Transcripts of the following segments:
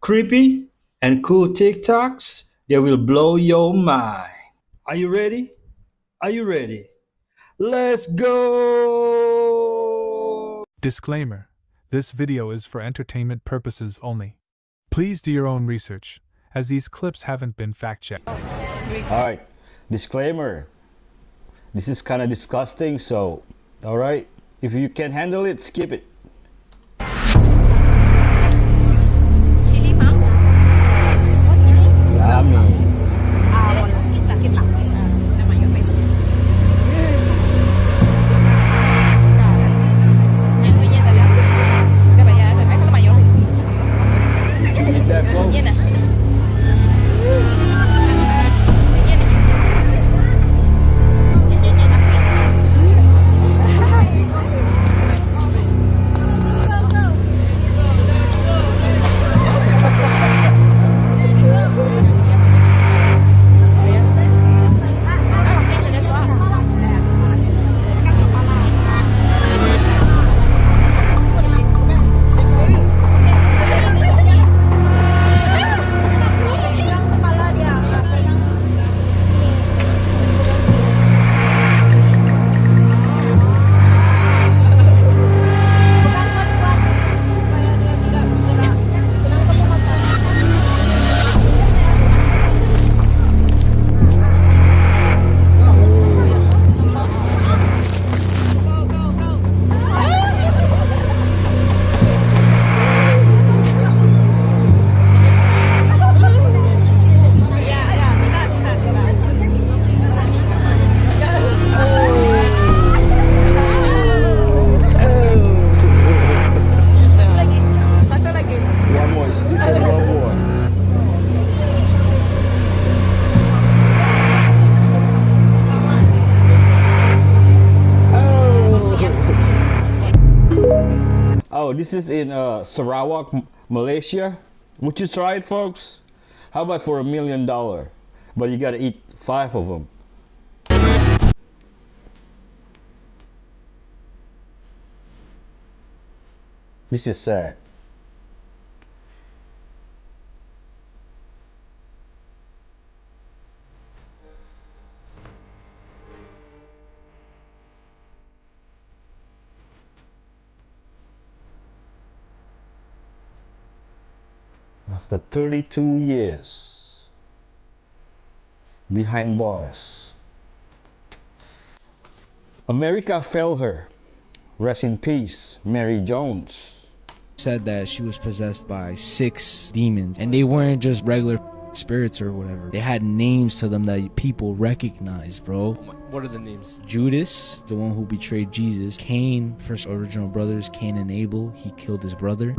creepy and cool TikToks that will blow your mind. Are you ready? Are you ready? Let's go! Disclaimer: this video is for entertainment purposes only. Please do your own research, as these clips haven't been fact-checked. Alright, disclaimer. This is kind of disgusting, so, alright, if you can handle it, skip it. Chili, ma'am? Yummy. Sakit lah. Nama yun pa ito. Ngayon tadi aku. Coba ya, ay kalau mayo. Did you eat that, folks? Yan na. One more, she said one more. Oh, this is in Sarawak, Malaysia. Would you try it, folks? How about for $1 million? But you gotta eat 5 of them. This is sad. After 32 years behind bars, America failed her. Rest in peace, Mary Jones. Said that she was possessed by 6 demons, and they weren't just regular spirits or whatever. They had names to them that people recognized, bro. What are the names? Judas, the one who betrayed Jesus. Cain, first original brothers, Cain and Abel, he killed his brother.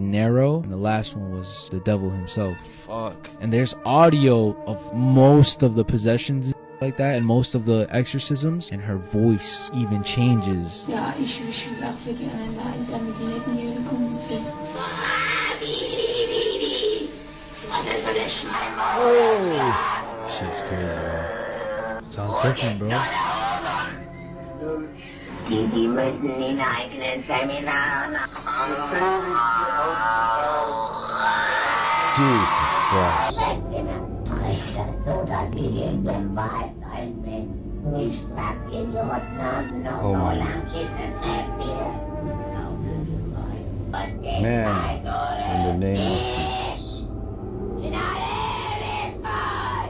Nero, and the last one was the devil himself. Fuck. And there's audio of most of the possessions like that, and most of the exorcisms, and her voice even changes. Ja, ich wünsche auch für die anderen Leute, damit die nicht in die Höhle kommen sind. Shit's crazy, bro. Sounds different, bro. Jesus Christ. Oh my man, in the name of Jesus.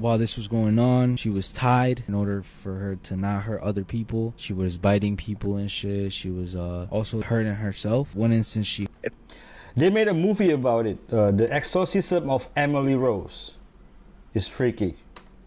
While this was going on, she was tied in order for her to not hurt other people. She was biting people and shit. She was also hurting herself. One instance, she... They made a movie about it. The Exorcism of Emily Rose. It's freaky.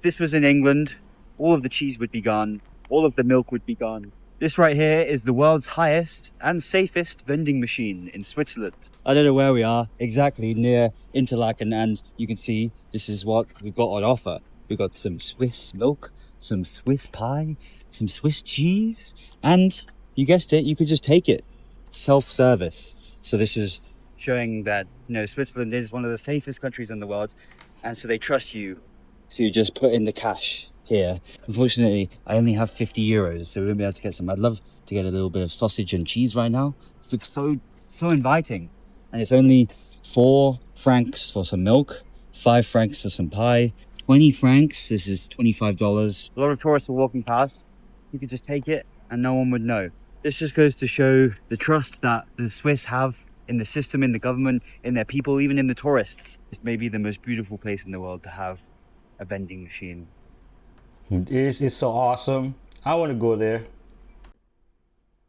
This was in England, all of the cheese would be gone, all of the milk would be gone. This right here is the world's highest and safest vending machine in Switzerland. I don't know where we are, exactly near Interlaken, and you can see this is what we've got on offer. We've got some Swiss milk, some Swiss pie, some Swiss cheese, and you guessed it, you could just take it. Self-service. So this is showing that, you know, Switzerland is one of the safest countries in the world, and so they trust you to just put in the cash here. Unfortunately, I only have 50 euros, so we won't be able to get some. I'd love to get a little bit of sausage and cheese right now. This looks so inviting, and it's only 4 francs for some milk, 5 francs for some pie, 20 francs, this is $25. A lot of tourists are walking past. You could just take it and no one would know. This just goes to show the trust that the Swiss have in the system, in the government, in their people, even in the tourists. It's maybe the most beautiful place in the world to have a vending machine. It's so awesome. I want to go there.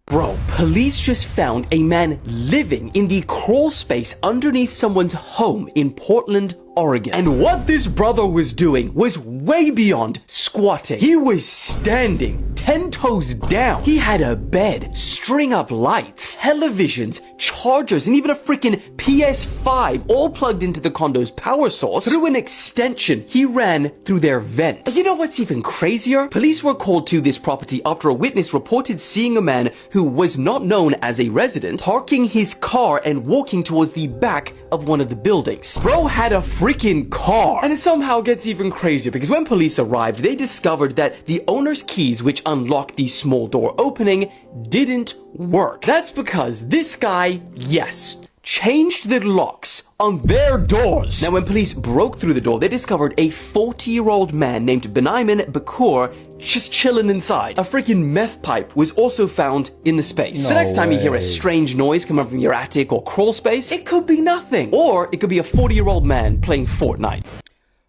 Bro, police just found a man living in the crawl space underneath someone's home in Portland, Oregon. And what this brother was doing was way beyond squatting. He was standing 10 toes down. He had a bed, string up lights, televisions, chargers, and even a freaking PS5 all plugged into the condo's power source. Through an extension, he ran through their vent. You know what's even crazier? Police were called to this property after a witness reported seeing a man who was not known as a resident parking his car and walking towards the back of one of the buildings. Bro had a freaking car. And it somehow gets even crazier because when police arrived, they discovered that the owner's keys, which unlocked the small door opening, didn't work. That's because this guy, yes, changed the locks on their doors. Now, when police broke through the door, they discovered a 40-year-old man named Benaimin Bakur just chilling inside. A freaking meth pipe was also found in the space. So next time you hear a strange noise coming from your attic or crawl space, it could be nothing. Or it could be a 40-year-old man playing Fortnite.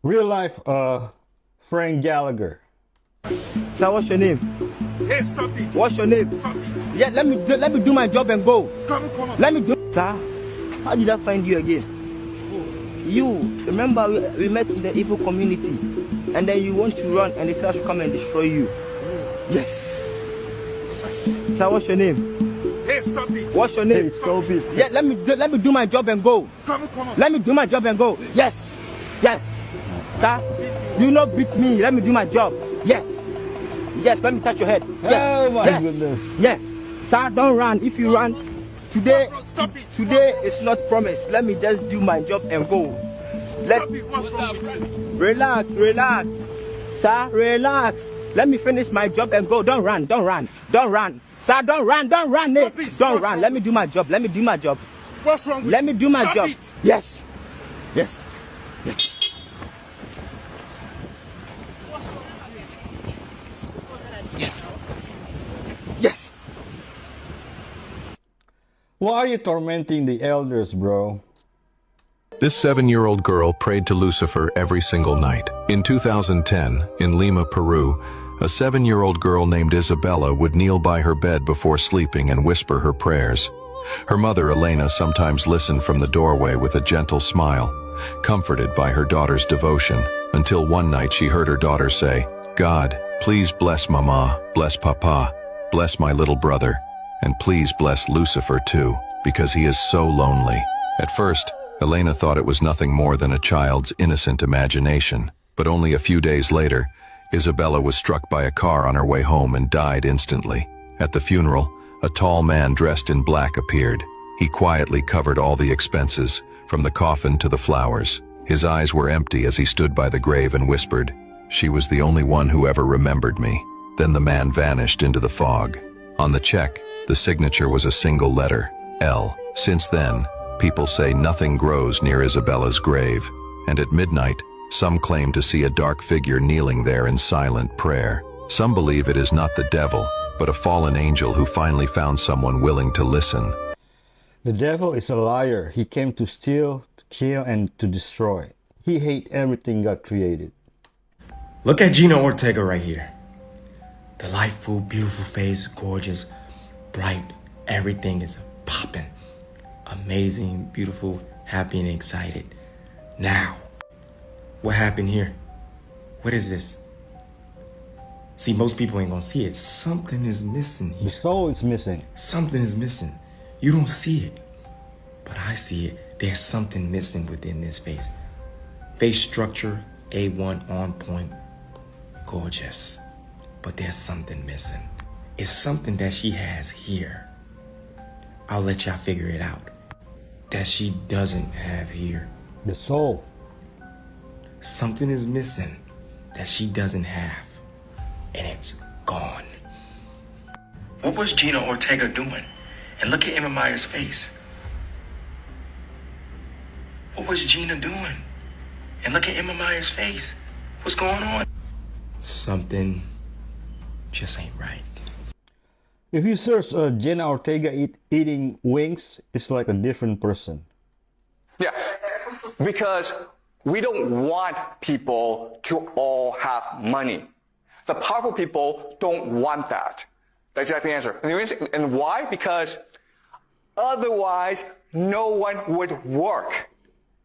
Real life, Frank Gallagher. Sir, what's your name? Hey, stop it. What's your name? Stop it. Yeah, let me do my job and go. Come on. Let me do. Sir, how did I find you again? You, remember we met in the evil community and then you want to run and they said I should come and destroy you. Yes. Sir, what's your name? Hey, stop it. What's your name? Hey, stop it. Yeah, let me do my job and go. Come on. Let me do my job and go. Yes. Yes. Sir, do not beat me. Let me do my job. Yes. Yes, let me touch your head. Yes. Oh my yes. goodness. Yes. Sir, don't run. If you run, today is not promised. Let me just do my job and go. Stop it. What's wrong with you? Relax. Sir, relax. Let me finish my job and go. Don't run. Sir, don't run. Don't run. Let me do my job. What's wrong with you? Let me do my job. It. Yes. Why are you tormenting the elders, bro? This 7-year-old girl prayed to Lucifer every single night. In 2010, in Lima, Peru, a 7-year-old girl named Isabella would kneel by her bed before sleeping and whisper her prayers. Her mother, Elena, sometimes listened from the doorway with a gentle smile, comforted by her daughter's devotion, until one night she heard her daughter say, "God, please bless Mama, bless Papa, bless my little brother, and please bless Lucifer too, because he is so lonely." At first, Elena thought it was nothing more than a child's innocent imagination, but only a few days later, Isabella was struck by a car on her way home and died instantly. At the funeral, a tall man dressed in black appeared. He quietly covered all the expenses, from the coffin to the flowers. His eyes were empty as he stood by the grave and whispered, "She was the only one who ever remembered me." Then the man vanished into the fog. On the check, the signature was a single letter, L. Since then, people say nothing grows near Isabella's grave, and at midnight, some claim to see a dark figure kneeling there in silent prayer. Some believe it is not the devil, but a fallen angel who finally found someone willing to listen. The devil is a liar. He came to steal, to kill, and to destroy. He hates everything God created. Look at Gina Ortega right here. Delightful, beautiful face, gorgeous, bright. Everything is popping. Amazing, beautiful, happy, and excited. Now, what happened here? What is this? See, most people ain't gonna see it. Something is missing here. The soul is missing. Something is missing. You don't see it, but I see it. There's something missing within this face. Face structure, A1, on point, gorgeous. But there's something missing. It's something that she has here. I'll let y'all figure it out. That she doesn't have here. The soul. Something is missing that she doesn't have. And it's gone. What was Gina Ortega doing? And look at Emma Meyer's face. What was Gina doing? And look at Emma Meyer's face. What's going on? Something just ain't right. If you search Jenna Ortega eating wings, it's like a different person. Yeah, because we don't want people to all have money. The powerful people don't want that. That's exactly the answer. And why? Because otherwise, no one would work.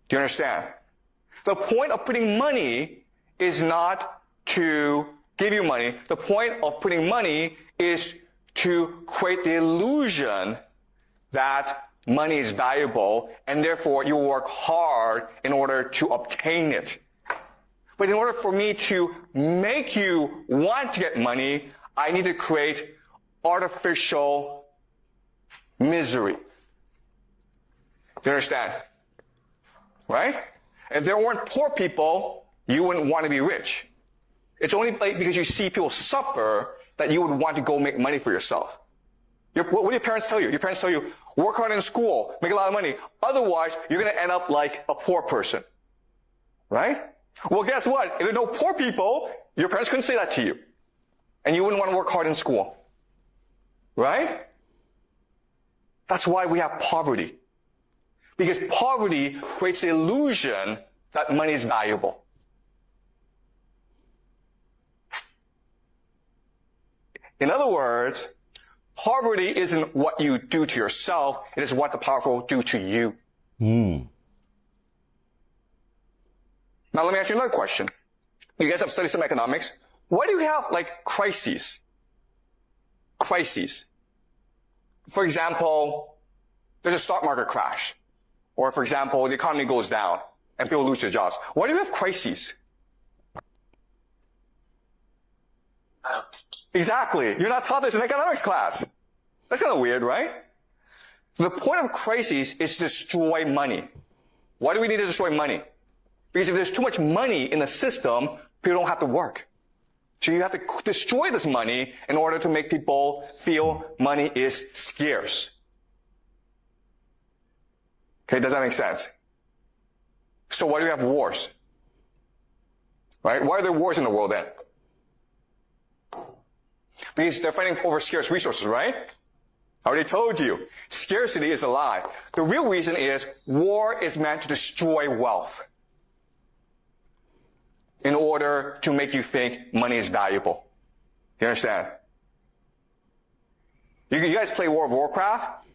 Do you understand? The point of putting money is not to give you money. The point of putting money is to create the illusion that money is valuable, and therefore you work hard in order to obtain it. But in order for me to make you want to get money, I need to create artificial misery. You understand? Right? If there weren't poor people, you wouldn't want to be rich. It's only because you see people suffer that you would want to go make money for yourself. What do your parents tell you? Your parents tell you, work hard in school, make a lot of money. Otherwise, you're going to end up like a poor person. Right? Well, guess what? If there are no poor people, your parents couldn't say that to you. And you wouldn't want to work hard in school. Right? That's why we have poverty. Because poverty creates the illusion that money is valuable. In other words, poverty isn't what you do to yourself, it is what the powerful do to you. Now let me ask you another question. You guys have studied some economics. Why do you have like crises? Crises. For example, there's a stock market crash. Or for example, the economy goes down and people lose their jobs. Why do you have crises? Exactly. You're not taught this in economics class. That's kind of weird, right? The point of crises is to destroy money. Why do we need to destroy money? Because if there's too much money in the system, people don't have to work. So you have to destroy this money in order to make people feel money is scarce. Okay, does that make sense? So why do we have wars? Right? Why are there wars in the world then? Because they're fighting over scarce resources, right? I already told you. Scarcity is a lie. The real reason is war is meant to destroy wealth in order to make you think money is valuable. You understand? You guys play World of Warcraft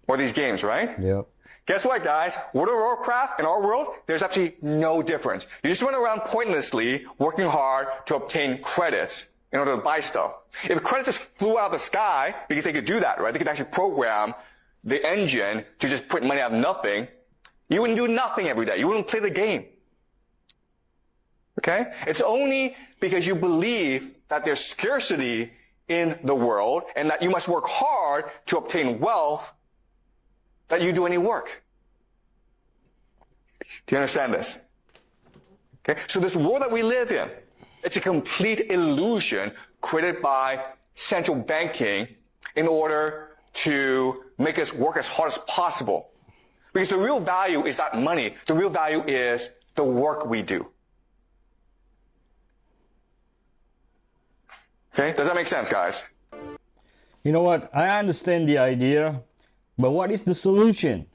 or these games, right? Yep. Guess what, guys? World of Warcraft in our world, there's absolutely no difference. You just run around pointlessly working hard to obtain credits in order to buy stuff. If credits just flew out of the sky, because they could do that, right? They could actually program the engine to just print money out of nothing. You wouldn't do nothing every day. You wouldn't play the game. Okay? It's only because you believe that there's scarcity in the world and that you must work hard to obtain wealth that you do any work. Do you understand this? Okay? So this world that we live in, it's a complete illusion created by central banking in order to make us work as hard as possible. Because the real value is not money. The real value is the work we do. Okay? Does that make sense, guys? You know what? I understand the idea, but what is the solution?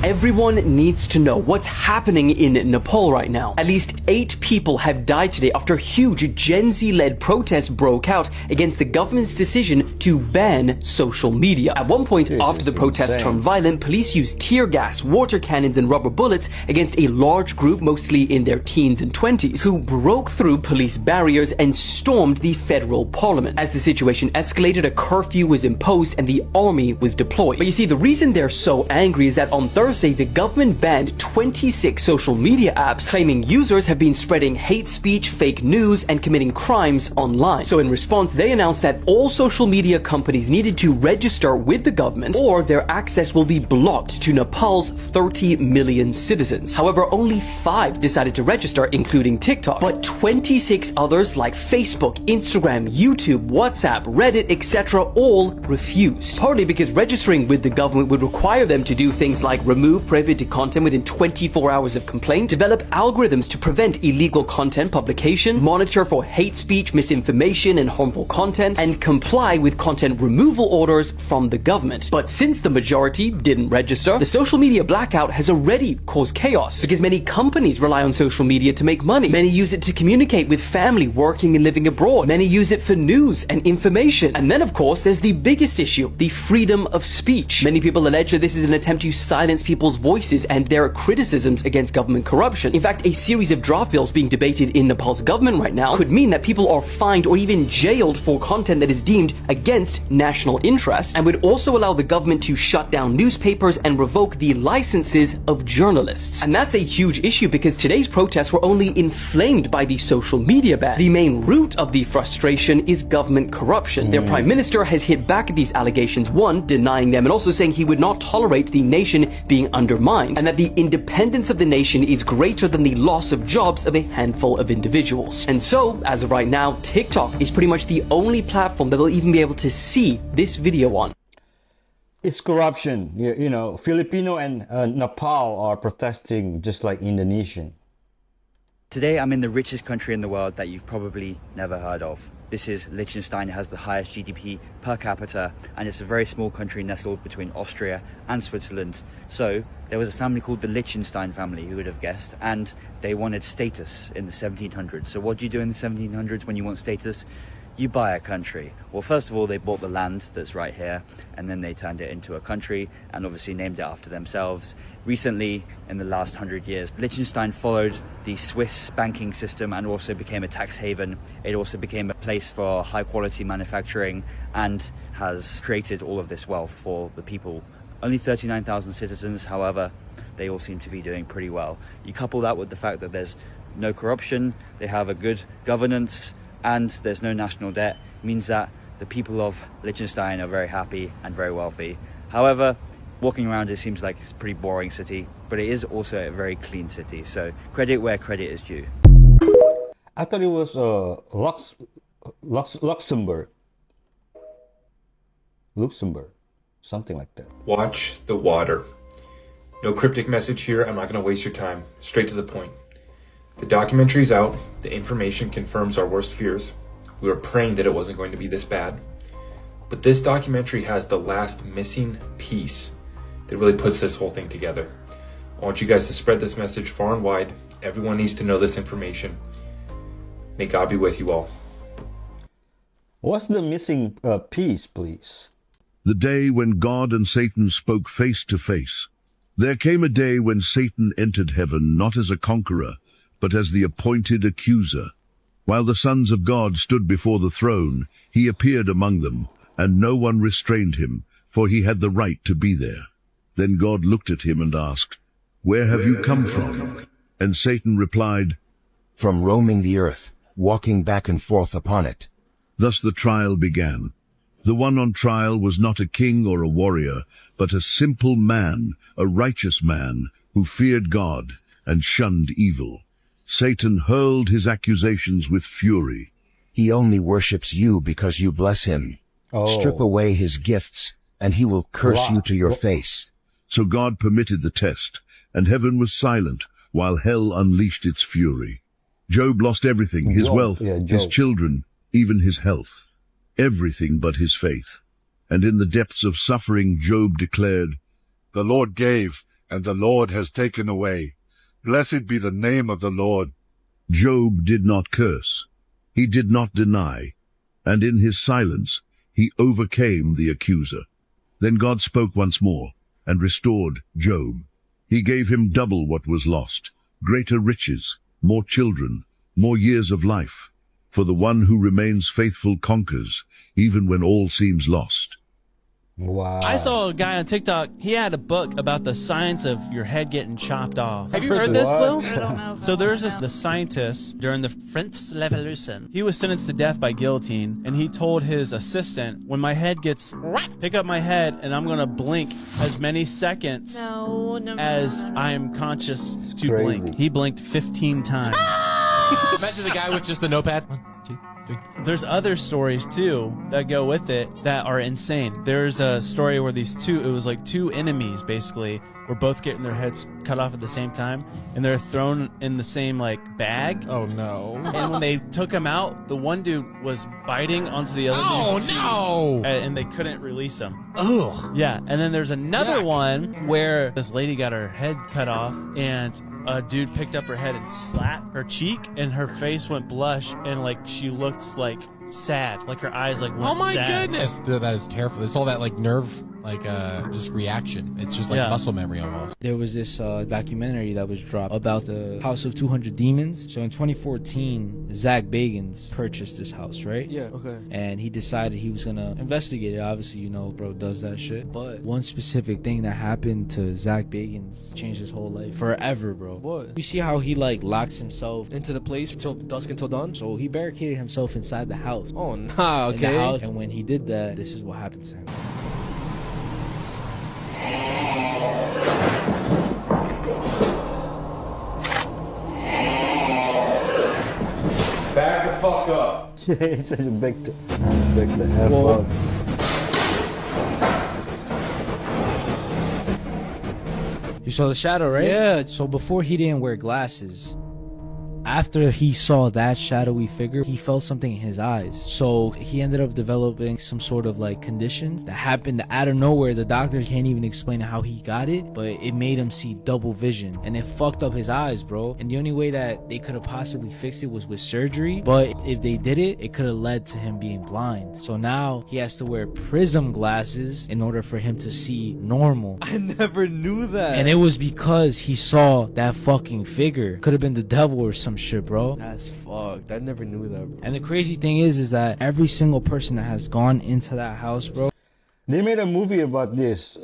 Everyone needs to know what's happening in Nepal right now. At least 8 people have died today after huge Gen Z-led protests broke out against the government's decision to ban social media. At one point, after the protests turned violent, police used tear gas, water cannons, and rubber bullets against a large group, mostly in their teens and 20s, who broke through police barriers and stormed the federal parliament. As the situation escalated, a curfew was imposed and the army was deployed. But you see, the reason they're so angry is that on Thursday, the government banned 26 social media apps, claiming users have been spreading hate speech, fake news, and committing crimes online. So in response, they announced that all social media companies needed to register with the government or their access will be blocked to Nepal's 30 million citizens. However, only 5 decided to register, including TikTok, but 26 others like Facebook, Instagram, YouTube, WhatsApp, Reddit, etc. all refused. Partly because registering with the government would require them to do things like remove prohibited content within 24 hours of complaint, develop algorithms to prevent illegal content publication, monitor for hate speech, misinformation, and harmful content, and comply with content removal orders from the government. But since the majority didn't register, the social media blackout has already caused chaos because many companies rely on social media to make money. Many use it to communicate with family working and living abroad. Many use it for news and information. And then, of course, there's the biggest issue, the freedom of speech. Many people allege that this is an attempt to silence people's voices and their criticisms against government corruption. In fact, a series of draft bills being debated in Nepal's government right now could mean that people are fined or even jailed for content that is deemed against national interest, and would also allow the government to shut down newspapers and revoke the licenses of journalists. And that's a huge issue because today's protests were only inflamed by the social media ban. The main root of the frustration is government corruption. Their prime minister has hit back at these allegations, one, denying them, and also saying he would not tolerate the nation being undermined, and that the independence of the nation is greater than the loss of jobs of a handful of individuals. And so, as of right now, TikTok is pretty much the only platform that they'll even be able to see this video on. It's corruption. You know, Filipino and Nepal are protesting just like Indonesian. Today I'm in the richest country in the world that you've probably never heard of. This is Liechtenstein. It has the highest GDP per capita, and it's a very small country nestled between Austria and Switzerland. So there was a family called the Liechtenstein family, who would have guessed, and they wanted status in the 1700s. So what do you do in the 1700s when you want status? You buy a country. Well, first of all, they bought the land that's right here, and then they turned it into a country and obviously named it after themselves. Recently, in the last 100 years, Liechtenstein followed the Swiss banking system and also became a tax haven. It also became a place for high quality manufacturing and has created all of this wealth for the people. Only 39,000 citizens, however, they all seem to be doing pretty well. You couple that with the fact that there's no corruption, they have a good governance, and there's no national debt, means that the people of Liechtenstein are very happy and very wealthy. However, walking around it seems like it's a pretty boring city, but it is also a very clean city, so credit where credit is due. I thought it was Luxembourg. Luxembourg, something like that. Watch the water. No cryptic message here, I'm not going to waste your time. Straight to the point. The documentary's out, the information confirms our worst fears. We were praying that it wasn't going to be this bad. But this documentary has the last missing piece that really puts this whole thing together. I want you guys to spread this message far and wide. Everyone needs to know this information. May God be with you all. What's the missing piece, please? The day when God and Satan spoke face to face. There came a day when Satan entered heaven not as a conqueror, but as the appointed accuser. While the sons of God stood before the throne, he appeared among them, and no one restrained him, for he had the right to be there. Then God looked at him and asked, "Where have you come from?" And Satan replied, "From roaming the earth, walking back and forth upon it." Thus the trial began. The one on trial was not a king or a warrior, but a simple man, a righteous man, who feared God and shunned evil. Satan hurled his accusations with fury. "He only worships you because you bless him. Strip away his gifts, and he will curse you to your face." So God permitted the test, and heaven was silent, while hell unleashed its fury. Job lost everything, his wealth, his children, even his health. Everything but his faith. And in the depths of suffering, Job declared, "The Lord gave, and the Lord has taken away. Blessed be the name of the Lord." Job did not curse. He did not deny. And in his silence, he overcame the accuser. Then God spoke once more and restored Job. He gave him double what was lost, greater riches, more children, more years of life. For the one who remains faithful conquers, even when all seems lost. Wow. I saw a guy on TikTok, he had a book about the science of your head getting chopped off. Have you heard this, Lil? I don't know. So there's this scientist during the French Revolution. He was sentenced to death by guillotine, and he told his assistant, when my head gets, pick up my head, and I'm going to blink as many seconds as I'm conscious to blink. He blinked 15 times. Imagine the guy with just the notepad. 1, 2, 3. There's other stories too that go with it that are insane. There's a story where it was like two enemies basically were both getting their heads cut off at the same time, and they're thrown in the same like bag. Oh no! And when they took him out, the one dude was biting onto the other dude's cheek, and they couldn't release him. Ugh. Yeah, and then there's another one where this lady got her head cut off, and a dude picked up her head and slapped her cheek, and her face went blush, and like she looked like sad, like her eyes like went Oh my sad. goodness! That is terrible. It's all that like nerve, like just reaction. It's just like muscle memory almost. There was this documentary that was dropped about the House of 200 Demons. So in 2014, Zach Bagans purchased this house, right? Yeah, okay. And he decided he was gonna investigate it. Obviously, you know, bro does that shit. But one specific thing that happened to Zach Bagans changed his whole life forever, bro. What? You see how he like locks himself into the place till dusk until dawn? So he barricaded himself inside the house. Oh, nah, In the okay. house. And when he did that, this is what happened to him. Back the fuck up. Yeah, he's such a big the F up. You saw the shadow, right? Yeah. So before he didn't wear glasses. After he saw that shadowy figure, he felt something in his eyes. So he ended up developing some sort of like condition that happened out of nowhere. The doctors can't even explain how he got it, but it made him see double vision, and it fucked up his eyes, bro. And the only way that they could have possibly fixed it was with surgery. But if they did it, it could have led to him being blind. So now he has to wear prism glasses in order for him to see normal. I never knew that. And it was because he saw that fucking figure. Could have been the devil or some shit, bro. That's fucked. I never knew that, bro. And the crazy thing is that every single person that has gone into that house, bro. They made a movie about this.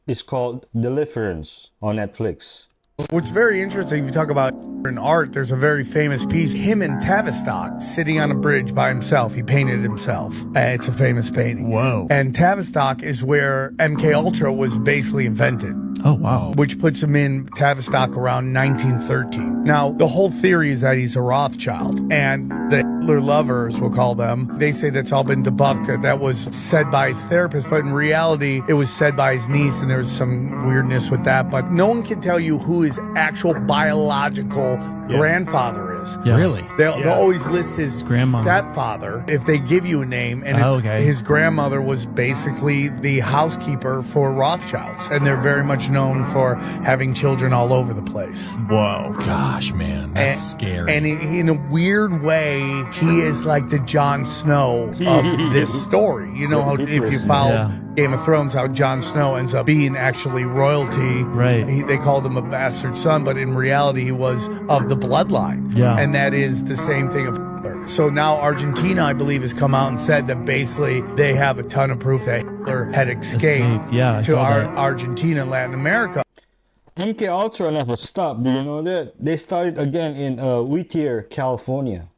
It's called Deliverance on Netflix. What's very interesting, if you talk about in art, there's a very famous piece, him and Tavistock sitting on a bridge by himself. He painted himself. It's a famous painting. Whoa. And Tavistock is where MK Ultra was basically invented. Oh, wow. Which puts him in Tavistock around 1913. Now, the whole theory is that he's a Rothschild. And the Hitler lovers, we'll call them, they say that's all been debunked, that was said by his therapist. But in reality, it was said by his niece, and there's some weirdness with that. But no one can tell you who his actual biological grandfather is. Yeah. Really? They'll always list his grandmother. Stepfather if they give you a name, and his grandmother was basically the housekeeper for Rothschilds, and they're very much known for having children all over the place. Whoa. Gosh, man, that's scary. And in a weird way, he is like the Jon Snow of this story. You know how if you follow Game of Thrones, how Jon Snow ends up being actually royalty. Right. They called him a bastard son, but in reality, he was of the bloodline. Yeah. And that is the same thing of Hitler. So now Argentina, I believe, has come out and said that basically they have a ton of proof that Hitler had escaped Yeah, I to saw that. Argentina and Latin America. MK Ultra never stopped. Do you know that? They started again in Whittier, California.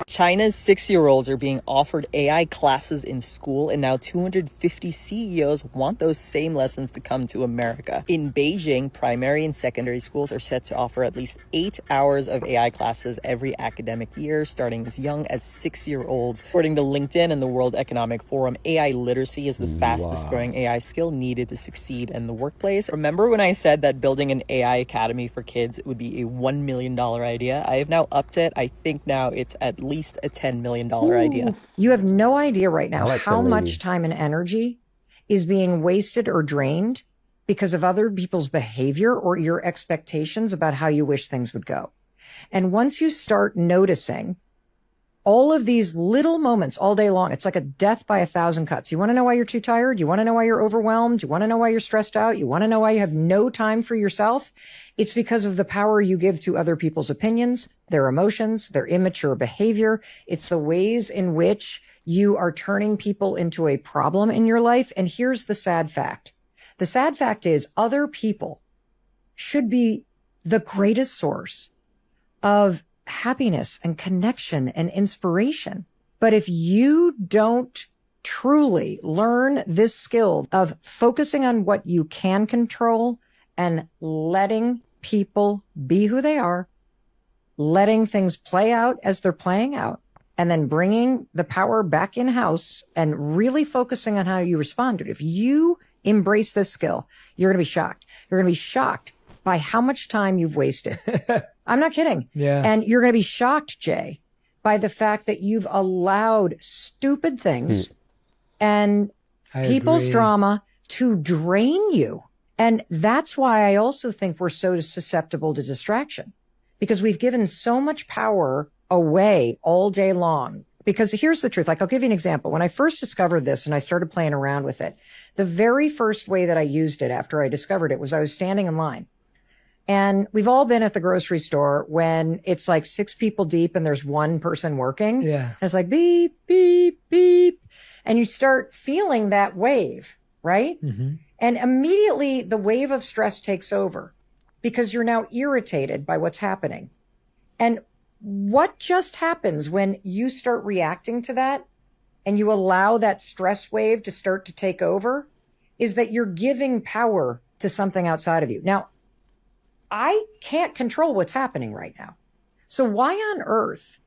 China's 6-year-olds are being offered AI classes in school, and now 250 CEOs want those same lessons to come to America. In Beijing, primary and secondary schools are set to offer at least 8 hours of AI classes every academic year, starting as young as 6-year-olds. According to LinkedIn and the World Economic Forum, AI literacy is the fastest growing AI skill needed to succeed in the workplace. Remember when I said that building an AI academy for kids would be a $1 million idea? I have now upped it. I think now it's at least a $10 million idea. You have no idea right now like how that lady. much time and energy is being wasted or drained because of other people's behavior or your expectations about how you wish things would go. And once you start noticing all of these little moments all day long, it's like a death by 1,000 cuts. You want to know why you're too tired? You want to know why you're overwhelmed? You want to know why you're stressed out? You want to know why you have no time for yourself? It's because of the power you give to other people's opinions, their emotions, their immature behavior. It's the ways in which you are turning people into a problem in your life. And here's the sad fact. The sad fact is other people should be the greatest source of happiness and connection and inspiration. But if you don't truly learn this skill of focusing on what you can control and letting people be who they are, letting things play out as they're playing out, and then bringing the power back in-house and really focusing on how you respond to it. If you Embrace this skill. You're going to be shocked. You're going to be shocked by how much time you've wasted. I'm not kidding. Yeah. And you're going to be shocked, Jay, by the fact that you've allowed stupid things and people's agree. drama to drain you. And that's why I also think we're so susceptible to distraction, because we've given so much power away all day long. Because here's the truth. Like, I'll give you an example. When I first discovered this and I started playing around with it, the very first way that I used it after I discovered it was I was standing in line. And we've all been at the grocery store when it's like 6 people deep and there's one person working. Yeah. And it's like beep, beep, beep. And you start feeling that wave, right? Mm-hmm. And immediately the wave of stress takes over because you're now irritated by what's happening. And what just happens when you start reacting to that and you allow that stress wave to start to take over is that you're giving power to something outside of you. Now, I can't control what's happening right now. So why on earth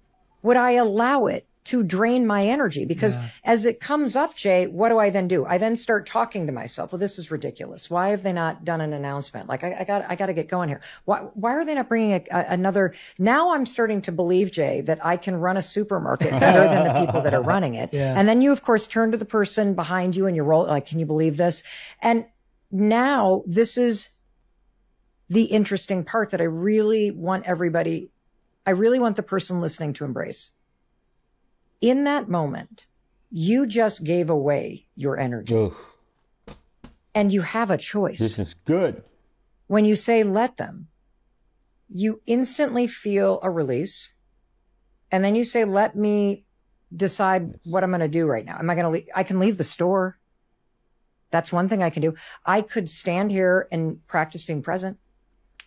would I allow it to drain my energy? Because as it comes up, Jay, what do I then do? I then start talking to myself. Well, this is ridiculous. Why have they not done an announcement? Like, I got to get going here. Why are they not bringing another? Now I'm starting to believe, Jay, that I can run a supermarket better than the people that are running it. Yeah. And then you, of course, turn to the person behind you and you roll, like, can you believe this? And now this is the interesting part that I really want the person listening to embrace. In that moment, you just gave away your energy. Oof. And you have a choice. This is good. When you say let them, you instantly feel a release. And then you say, let me decide what I'm going to do right now. Am I going to I can leave the store. That's one thing I can do. I could stand here and practice being present.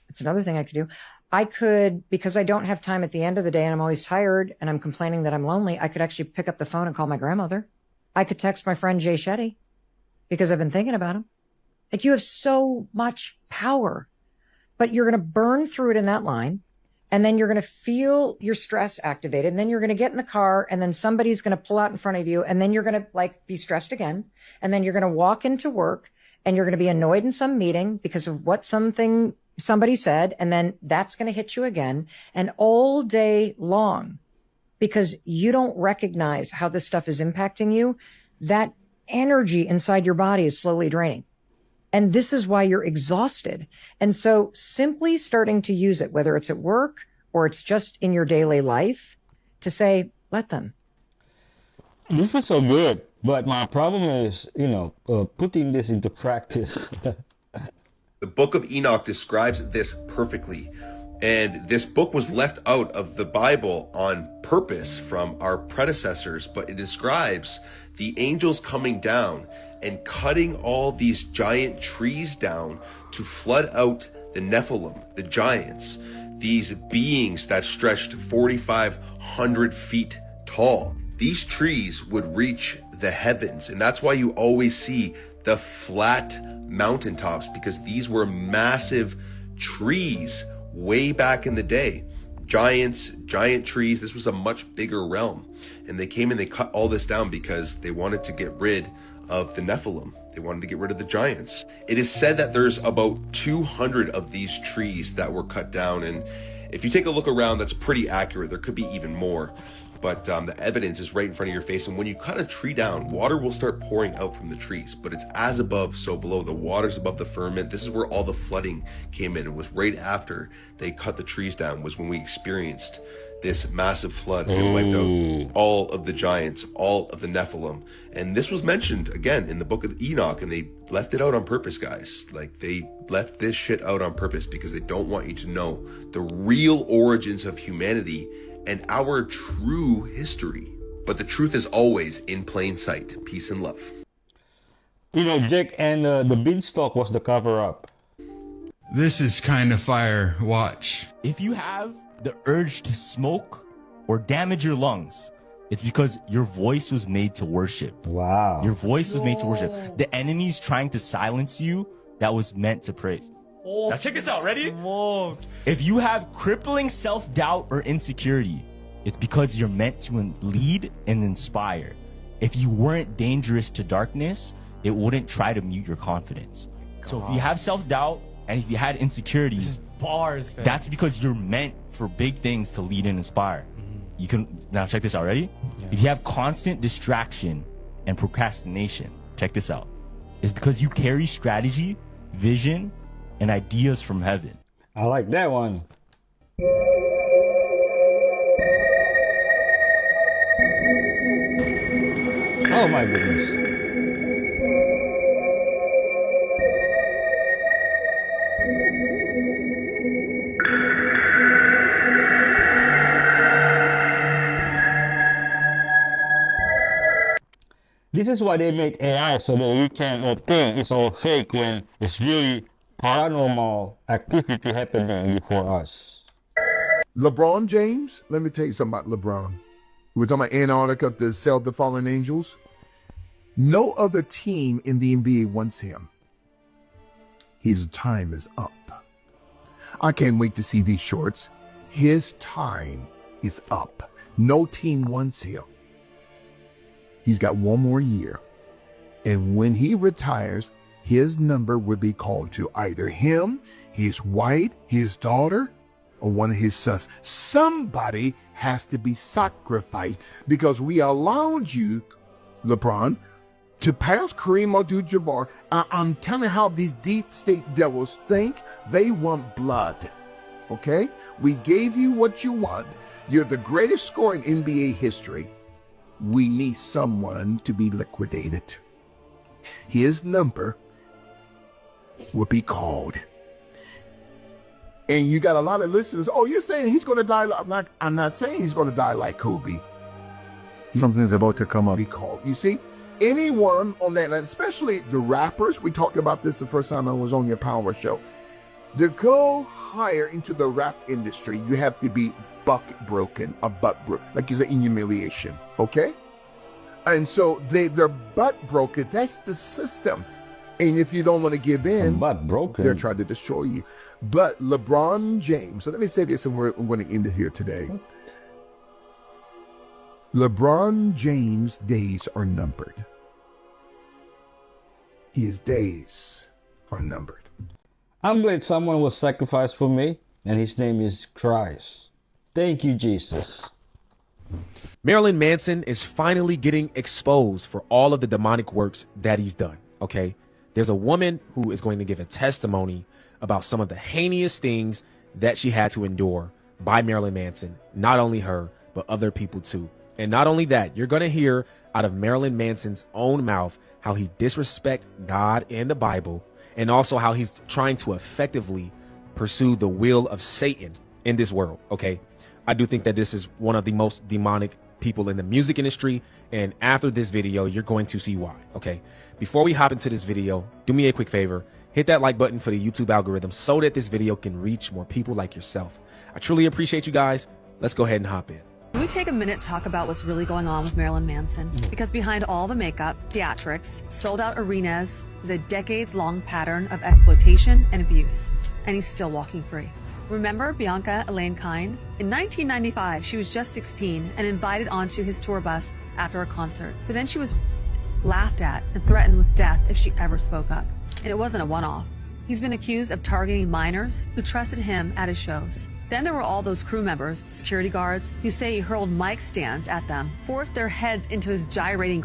That's another thing I could do. I could, because I don't have time at the end of the day and I'm always tired and I'm complaining that I'm lonely, I could actually pick up the phone and call my grandmother. I could text my friend Jay Shetty because I've been thinking about him. Like, you have so much power, but you're going to burn through it in that line. And then you're going to feel your stress activated. And then you're going to get in the car and then somebody's going to pull out in front of you. And then you're going to like be stressed again. And then you're going to walk into work and you're going to be annoyed in some meeting because of what somebody said, and then that's going to hit you again, and all day long, because you don't recognize how this stuff is impacting you, that energy inside your body is slowly draining. And this is why you're exhausted. And so simply starting to use it, whether it's at work or it's just in your daily life, to say, let them. This is so good, but my problem is, putting this into practice. The Book of Enoch describes this perfectly. And this book was left out of the Bible on purpose from our predecessors, but it describes the angels coming down and cutting all these giant trees down to flood out the Nephilim, the giants, these beings that stretched 4,500 feet tall. These trees would reach the heavens, and that's why you always see the flat mountaintops, because these were massive trees way back in the day. Giant trees. This was a much bigger realm. And they came and they cut all this down because they wanted to get rid of the Nephilim. They wanted to get rid of the giants. It is said that there's about 200 of these trees that were cut down. And if you take a look around, that's pretty accurate. There could be even more. But the evidence is right in front of your face. And when you cut a tree down, water will start pouring out from the trees. But it's as above, so below. The water's above the firmament. This is where all the flooding came in. It was right after they cut the trees down was when we experienced this massive flood. And it wiped out all of the giants, all of the Nephilim. And this was mentioned, again, in the Book of Enoch. And they left it out on purpose, guys. Like, they left this shit out on purpose because they don't want you to know the real origins of humanity and our true history. But the truth is always in plain sight. Peace and love. Jake, and the beanstalk was the cover-up. This is kind of fire. Watch. If you have the urge to smoke or damage your lungs, it's because your voice was made to worship. Wow. Your voice was made to worship. The enemy's trying to silence you that was meant to praise. Now check this out, ready? If you have crippling self-doubt or insecurity, it's because you're meant to lead and inspire. If you weren't dangerous to darkness, it wouldn't try to mute your confidence. So if you have self-doubt and if you had insecurities, bars, man. that's because you're meant for big things to lead and inspire. You can, now check this out, ready? If you have constant distraction and procrastination, check this out. It's because you carry strategy, vision, and ideas from heaven. I like that one. Oh my goodness. This is why they make AI, so that you can think it's all fake when it's really paranormal activity happening before us. LeBron James, let me tell you something about LeBron. We're talking about Antarctica to sell the fallen angels. No other team in the NBA wants him. His time is up. I can't wait to see these shorts. His time is up. No team wants him. He's got one more year. And when he retires, his number will be called to either him, his wife, his daughter, or one of his sons. Somebody has to be sacrificed because we allowed you, LeBron, to pass Kareem Abdul-Jabbar. I'm telling you how these deep state devils think. They want blood. Okay? We gave you what you want. You're the greatest scorer in NBA history. We need someone to be liquidated. His number will be called. And you got a lot of listeners. Oh, you're saying he's going to die? I'm not saying he's going to die like Kobe. Something's about to come up. Be called. You see, anyone on that, especially the rappers. We talked about this the first time I was on your power show. To go higher into the rap industry, you have to be butt broken, like you say, in humiliation. Okay? And so they're butt broken. That's the system. And if you don't want to give in, butt broken, they're trying to destroy you. But LeBron James, so let me say this, and we're going to end it here today. LeBron James' days are numbered. His days are numbered. I'm glad someone was sacrificed for me, and his name is Christ. Thank you, Jesus. Marilyn Manson is finally getting exposed for all of the demonic works that he's done, okay? There's a woman who is going to give a testimony about some of the heinous things that she had to endure by Marilyn Manson. Not only her, but other people too. And not only that, you're going to hear out of Marilyn Manson's own mouth how he disrespects God and the Bible, and also how he's trying to effectively pursue the will of Satan in this world, okay? I do think that this is one of the most demonic people in the music industry, and after this video, you're going to see why, okay? Before we hop into this video, do me a quick favor. Hit that like button for the YouTube algorithm so that this video can reach more people like yourself. I truly appreciate you guys. Let's go ahead and hop in. Can we take a minute to talk about what's really going on with Marilyn Manson? Because behind all the makeup, theatrics, sold-out arenas is a decades-long pattern of exploitation and abuse, and he's still walking free. Remember Bianca Elaine Kind? In 1995, she was just 16 and invited onto his tour bus after a concert. But then she was laughed at and threatened with death if she ever spoke up. And it wasn't a one-off. He's been accused of targeting minors who trusted him at his shows. Then there were all those crew members, security guards, who say he hurled mic stands at them, forced their heads into his gyrating,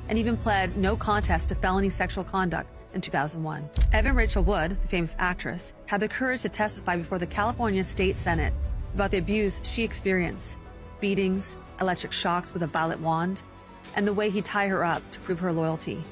and even pled no contest to felony sexual conduct in 2001. Evan Rachel Wood, the famous actress, had the courage to testify before the California State Senate about the abuse she experienced, beatings, electric shocks with a violet wand, and the way he tied her up to prove her loyalty.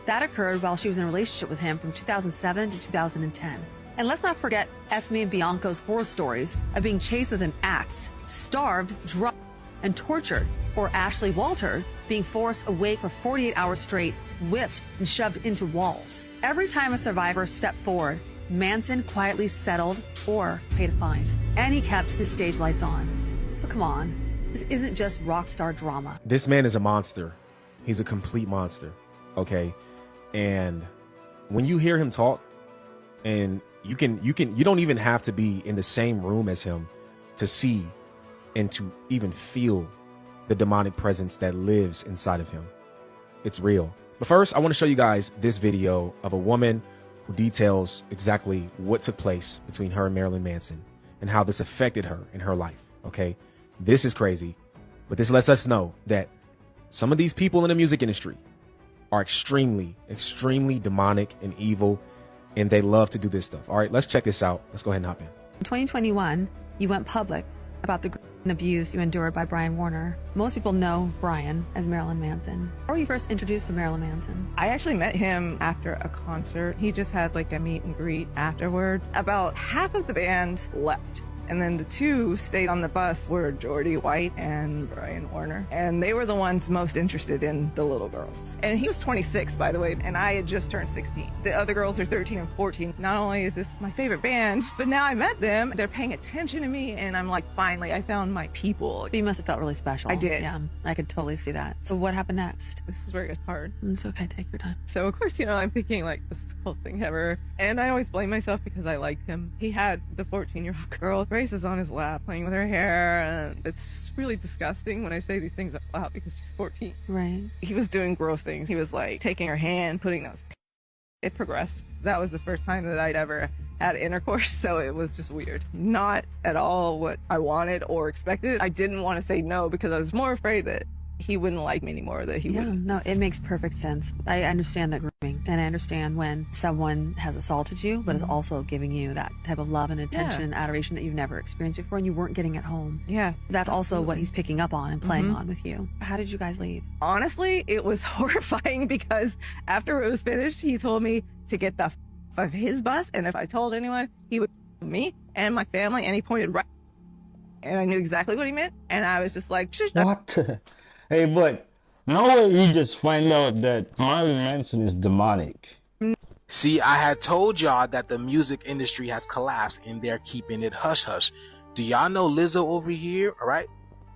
That occurred while she was in a relationship with him from 2007 to 2010. And let's not forget Esme and Bianco's horror stories of being chased with an axe, starved, drugged, and tortured, or Ashley Walters being forced awake for 48 hours straight, whipped and shoved into walls. Every time a survivor stepped forward, Manson quietly settled or paid a fine. And he kept his stage lights on. So come on, this isn't just rock star drama. This man is a monster. He's a complete monster, okay? And when you hear him talk, and you don't even have to be in the same room as him to see and to even feel the demonic presence that lives inside of him. It's real. But first, I want to show you guys this video of a woman who details exactly what took place between her and Marilyn Manson and how this affected her in her life, okay? This is crazy, but this lets us know that some of these people in the music industry are extremely, extremely demonic and evil, and they love to do this stuff. All right, let's check this out. Let's go ahead and hop in. In 2021, you went public about the abuse you endured by Brian Warner. Most people know Brian as Marilyn Manson. How were you first introduced to Marilyn Manson? I actually met him after a concert. He just had like a meet and greet afterward. About half of the band left. And then the two stayed on the bus were Jordy White and Brian Warner. And they were the ones most interested in the little girls. And he was 26, by the way, and I had just turned 16. The other girls are 13 and 14. Not only is this my favorite band, but now I met them, they're paying attention to me, and I'm like, finally, I found my people. But you must have felt really special. I did. Yeah, I could totally see that. So what happened next? This is where it gets hard. It's okay, take your time. So, of course, I'm thinking, like, this is the coolest thing ever. And I always blame myself because I liked him. He had the 14-year-old girl braces on his lap, playing with her hair, and it's just really disgusting when I say these things out loud because she's 14. Right. He was doing gross things. He was, like, taking her hand, putting those... It progressed. That was the first time that I'd ever had intercourse, so it was just weird. Not at all what I wanted or expected. I didn't want to say no because I was more afraid that he wouldn't like me anymore, that he wouldn't. No, it makes perfect sense. I understand that grooming, and I understand when someone has assaulted you, but is also giving you that type of love and attention and adoration that you've never experienced before and you weren't getting at home. Yeah. That's also what he's picking up on and playing on with you. How did you guys leave? Honestly, it was horrifying because after it was finished, he told me to get the f of his bus, and if I told anyone, he would me and my family, and he pointed right, and I knew exactly what he meant, and I was just like, shh. What? Hey, but no way you just find out that Marilyn Manson is demonic. See, I had told y'all that the music industry has collapsed and they're keeping it hush-hush. Do y'all know Lizzo over here? All right.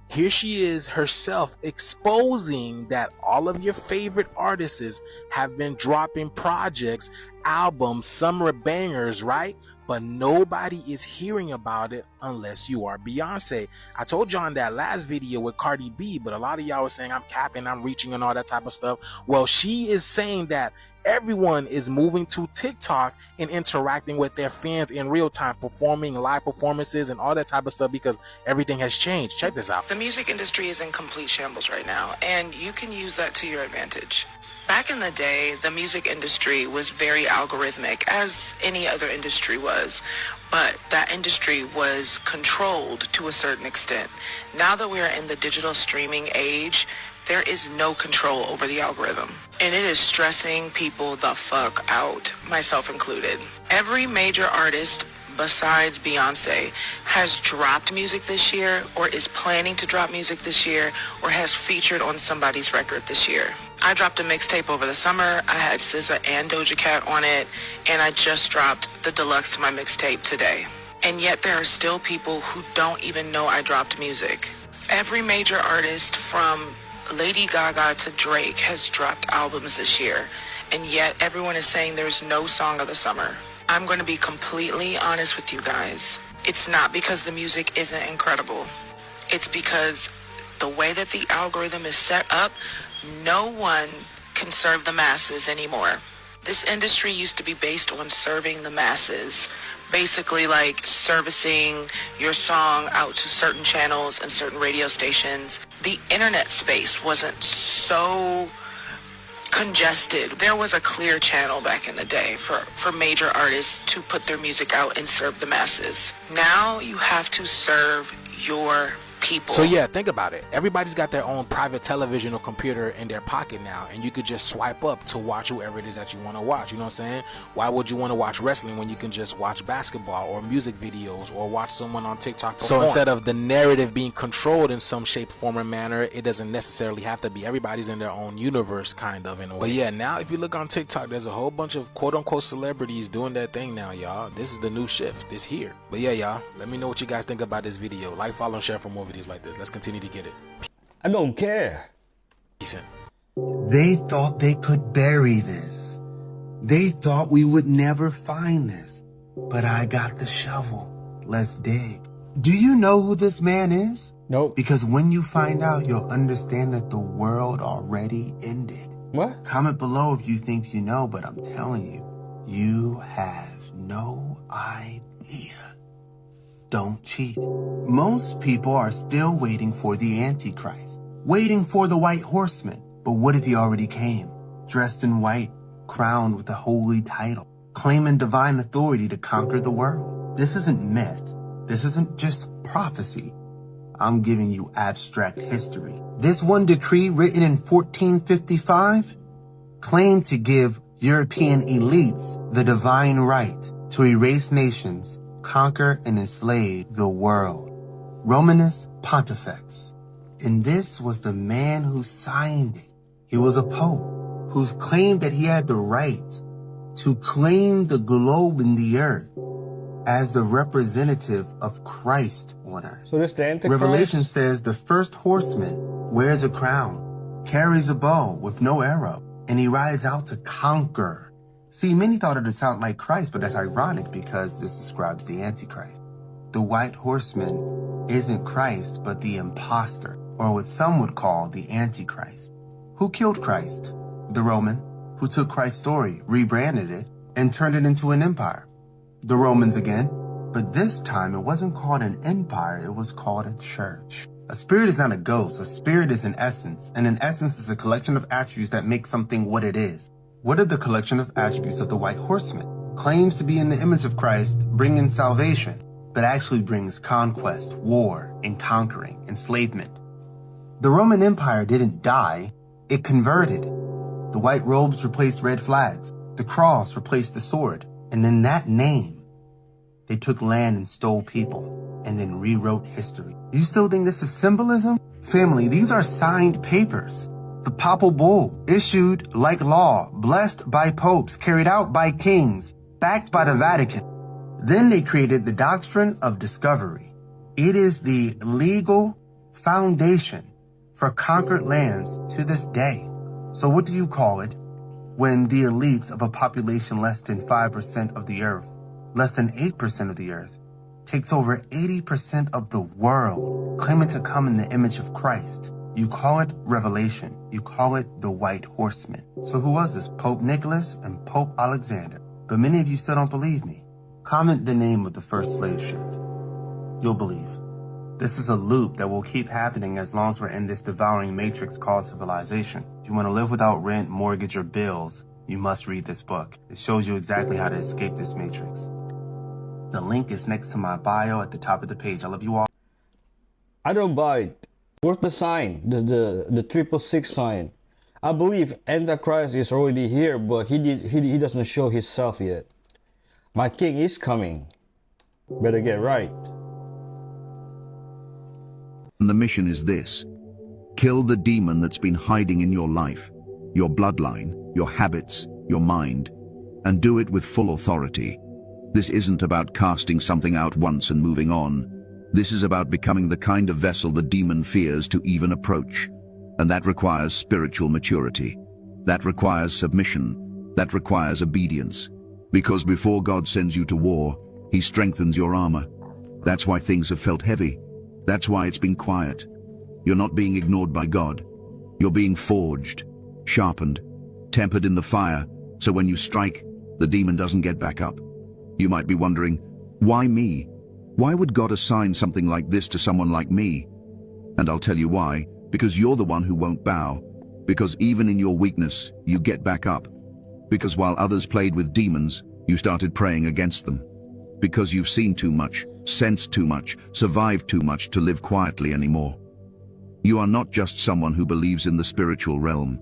Here she is herself exposing that all of your favorite artists have been dropping projects, albums, summer bangers, right? But nobody is hearing about it unless you are Beyonce. I told y'all in that last video with Cardi B, but a lot of y'all were saying I'm capping, I'm reaching and all that type of stuff. Well, she is saying that everyone is moving to TikTok and interacting with their fans in real time, performing live performances and all that type of stuff because everything has changed. Check this out. The music industry is in complete shambles right now, and you can use that to your advantage. Back in the day, the music industry was very algorithmic, as any other industry was, but that industry was controlled to a certain extent. Now that we are in the digital streaming age, there is no control over the algorithm, and it is stressing people the fuck out, myself included. Every major artist besides Beyonce has dropped music this year, or is planning to drop music this year, or has featured on somebody's record this year. I dropped a mixtape over the summer. I had SZA and Doja Cat on it, and I just dropped the deluxe to my mixtape today. And yet there are still people who don't even know I dropped music. Every major artist from Lady Gaga to Drake has dropped albums this year, and yet everyone is saying there's no song of the summer. I'm going to be completely honest with you guys. It's not because the music isn't incredible. It's because the way that the algorithm is set up, no one can serve the masses anymore. This industry used to be based on serving the masses, basically like servicing your song out to certain channels and certain radio stations. The internet space wasn't so congested. There was a clear channel back in the day for major artists to put their music out and serve the masses. Now you have to serve your people. So yeah, think about it. Everybody's got their own private television or computer in their pocket now, and you could just swipe up to watch whoever it is that you want to watch. You know what I'm saying? Why would you want to watch wrestling when you can just watch basketball or music videos or watch someone on TikTok perform? So instead of the narrative being controlled in some shape, form, or manner, it doesn't necessarily have to be. Everybody's in their own universe, kind of, in a way. But yeah, now if you look on TikTok, there's a whole bunch of quote-unquote celebrities doing their thing now, y'all. This is the new shift. It's here. But yeah, y'all, let me know what you guys think about this video. Like, follow, and share for more videos like this. Let's continue to get it. I don't care. Decent. They thought they could bury this. They thought we would never find this. But I got the shovel. Let's dig. Do you know who this man is? Nope. Because when you find out, you'll understand that the world already ended. What? Comment below if you think you know, but I'm telling you, you have no idea. Don't cheat. Most people are still waiting for the Antichrist, waiting for the white horseman. But what if he already came, dressed in white, crowned with a holy title, claiming divine authority to conquer the world? This isn't myth. This isn't just prophecy. I'm giving you abstract history. This one decree written in 1455 claimed to give European elites the divine right to erase nations, conquer and enslave the world. Romanus Pontifex. And this was the man who signed it. He was a pope who's claimed that he had the right to claim the globe and the earth as the representative of Christ on earth. So this the Antichrist? Revelation says the first horseman wears a crown, carries a bow with no arrow, and he rides out to conquer. See, many thought it would sound like Christ, but that's ironic because this describes the Antichrist. The white horseman isn't Christ, but the imposter, or what some would call the Antichrist. Who killed Christ? The Roman, who took Christ's story, rebranded it, and turned it into an empire. The Romans again, but this time it wasn't called an empire, it was called a church. A spirit is not a ghost, a spirit is an essence, and an essence is a collection of attributes that make something what it is. What are the collection of attributes of the white horseman? Claims to be in the image of Christ, bringing salvation, but actually brings conquest, war, and conquering, enslavement. The Roman Empire didn't die, it converted. The white robes replaced red flags, the cross replaced the sword, and in that name, they took land and stole people, and then rewrote history. You still think this is symbolism? Family, these are signed papers. The papal bull, issued like law, blessed by popes, carried out by kings, backed by the Vatican. Then they created the doctrine of discovery. It is the legal foundation for conquered lands to this day. So what do you call it when the elites of a population less than 5% of the earth, less than 8% of the earth, takes over 80% of the world, claiming to come in the image of Christ? You call it revelation. You call it the white horseman. So who was this? Pope Nicholas and Pope Alexander. But many of you still don't believe me. Comment the name of the first slave ship. You'll believe. This is a loop that will keep happening as long as we're in this devouring matrix called civilization. If you want to live without rent, mortgage, or bills, you must read this book. It shows you exactly how to escape this matrix. The link is next to my bio at the top of the page. I love you all. I don't buy it. Where's the sign? The 666 sign. I believe Antichrist is already here, but he doesn't show himself yet. My king is coming. Better get right. And the mission is this: kill the demon that's been hiding in your life, your bloodline, your habits, your mind, and do it with full authority. This isn't about casting something out once and moving on. This is about becoming the kind of vessel the demon fears to even approach. And that requires spiritual maturity. That requires submission. That requires obedience. Because before God sends you to war, He strengthens your armor. That's why things have felt heavy. That's why it's been quiet. You're not being ignored by God. You're being forged, sharpened, tempered in the fire, so when you strike, the demon doesn't get back up. You might be wondering, why me? Why would God assign something like this to someone like me? And I'll tell you why. Because you're the one who won't bow. Because even in your weakness, you get back up. Because while others played with demons, you started praying against them. Because you've seen too much, sensed too much, survived too much to live quietly anymore. You are not just someone who believes in the spiritual realm.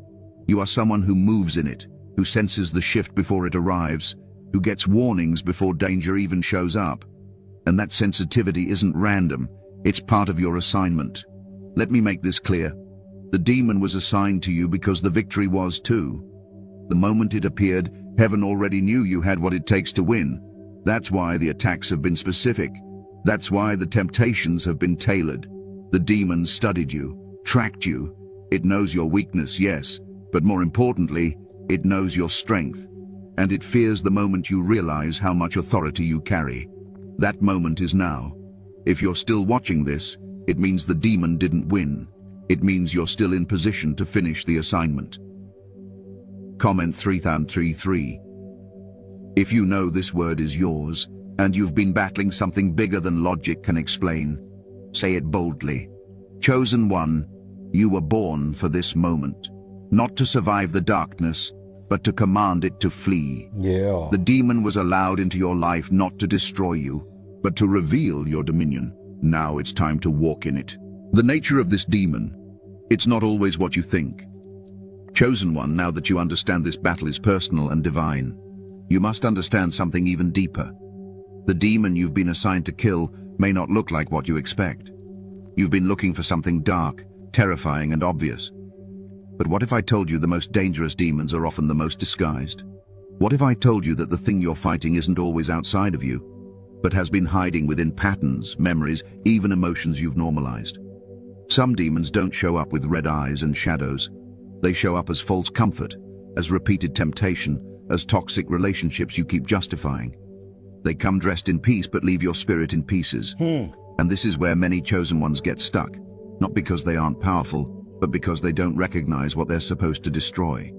You are someone who moves in it, who senses the shift before it arrives, who gets warnings before danger even shows up. And that sensitivity isn't random, it's part of your assignment. Let me make this clear. The demon was assigned to you because the victory was too. The moment it appeared, heaven already knew you had what it takes to win. That's why the attacks have been specific. That's why the temptations have been tailored. The demon studied you, tracked you. It knows your weakness, yes, but more importantly, it knows your strength. And it fears the moment you realize how much authority you carry. That moment is now. If you're still watching this, it means the demon didn't win. It means you're still in position to finish the assignment. Comment 3033. If you know this word is yours, and you've been battling something bigger than logic can explain, say it boldly. Chosen one, you were born for this moment, not to survive the darkness, but to command it to flee. Yeah. The demon was allowed into your life not to destroy you, but to reveal your dominion. Now it's time to walk in it. The nature of this demon, it's not always what you think. Chosen one, now that you understand this battle is personal and divine, you must understand something even deeper. The demon you've been assigned to kill may not look like what you expect. You've been looking for something dark, terrifying, and obvious. But what if I told you the most dangerous demons are often the most disguised? What if I told you that the thing you're fighting isn't always outside of you, but has been hiding within patterns, memories, even emotions you've normalized? Some demons don't show up with red eyes and shadows. They show up as false comfort, as repeated temptation, as toxic relationships you keep justifying. They come dressed in peace but leave your spirit in pieces. And this is where many chosen ones get stuck, not because they aren't powerful, but because they don't recognize what they're supposed to destroy.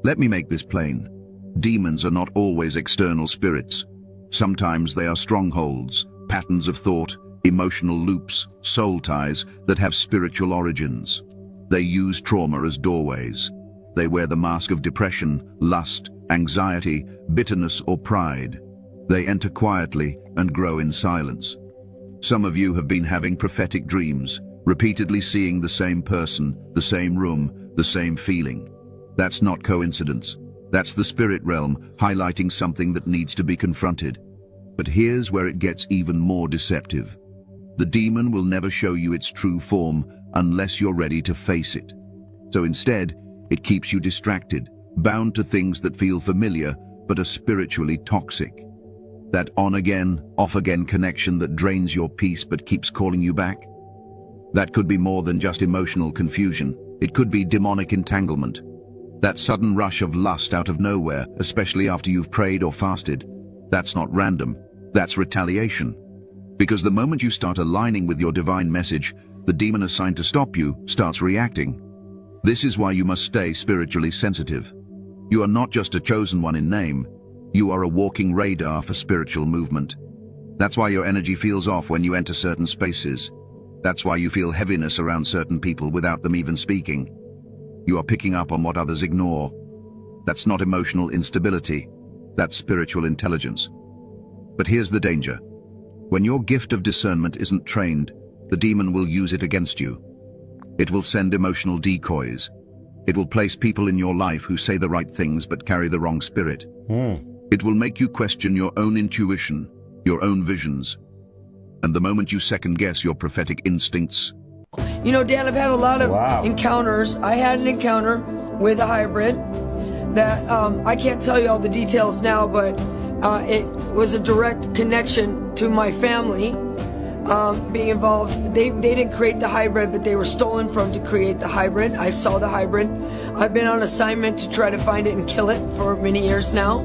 Let me make this plain. Demons are not always external spirits. Sometimes they are strongholds, patterns of thought, emotional loops, soul ties that have spiritual origins. They use trauma as doorways. They wear the mask of depression, lust, anxiety, bitterness, or pride. They enter quietly and grow in silence. Some of you have been having prophetic dreams, repeatedly seeing the same person, the same room, the same feeling. That's not coincidence. That's the spirit realm highlighting something that needs to be confronted. But here's where it gets even more deceptive. The demon will never show you its true form unless you're ready to face it. So instead, it keeps you distracted, bound to things that feel familiar but are spiritually toxic. That on-again, off-again connection that drains your peace but keeps calling you back. That could be more than just emotional confusion. It could be demonic entanglement. That sudden rush of lust out of nowhere, especially after you've prayed or fasted. That's not random. That's retaliation. Because the moment you start aligning with your divine message, the demon assigned to stop you starts reacting. This is why you must stay spiritually sensitive. You are not just a chosen one in name. You are a walking radar for spiritual movement. That's why your energy feels off when you enter certain spaces. That's why you feel heaviness around certain people without them even speaking. You are picking up on what others ignore. That's not emotional instability. That's spiritual intelligence. But here's the danger. When your gift of discernment isn't trained, the demon will use it against you. It will send emotional decoys. It will place people in your life who say the right things but carry the wrong spirit. It will make you question your own intuition, your own visions. And the moment you second-guess your prophetic instincts... You know, Dan, I've had a lot of encounters. I had an encounter with a hybrid that I can't tell you all the details now, but it was a direct connection to my family being involved. They didn't create the hybrid, but they were stolen from to create the hybrid. I saw the hybrid. I've been on assignment to try to find it and kill it for many years now.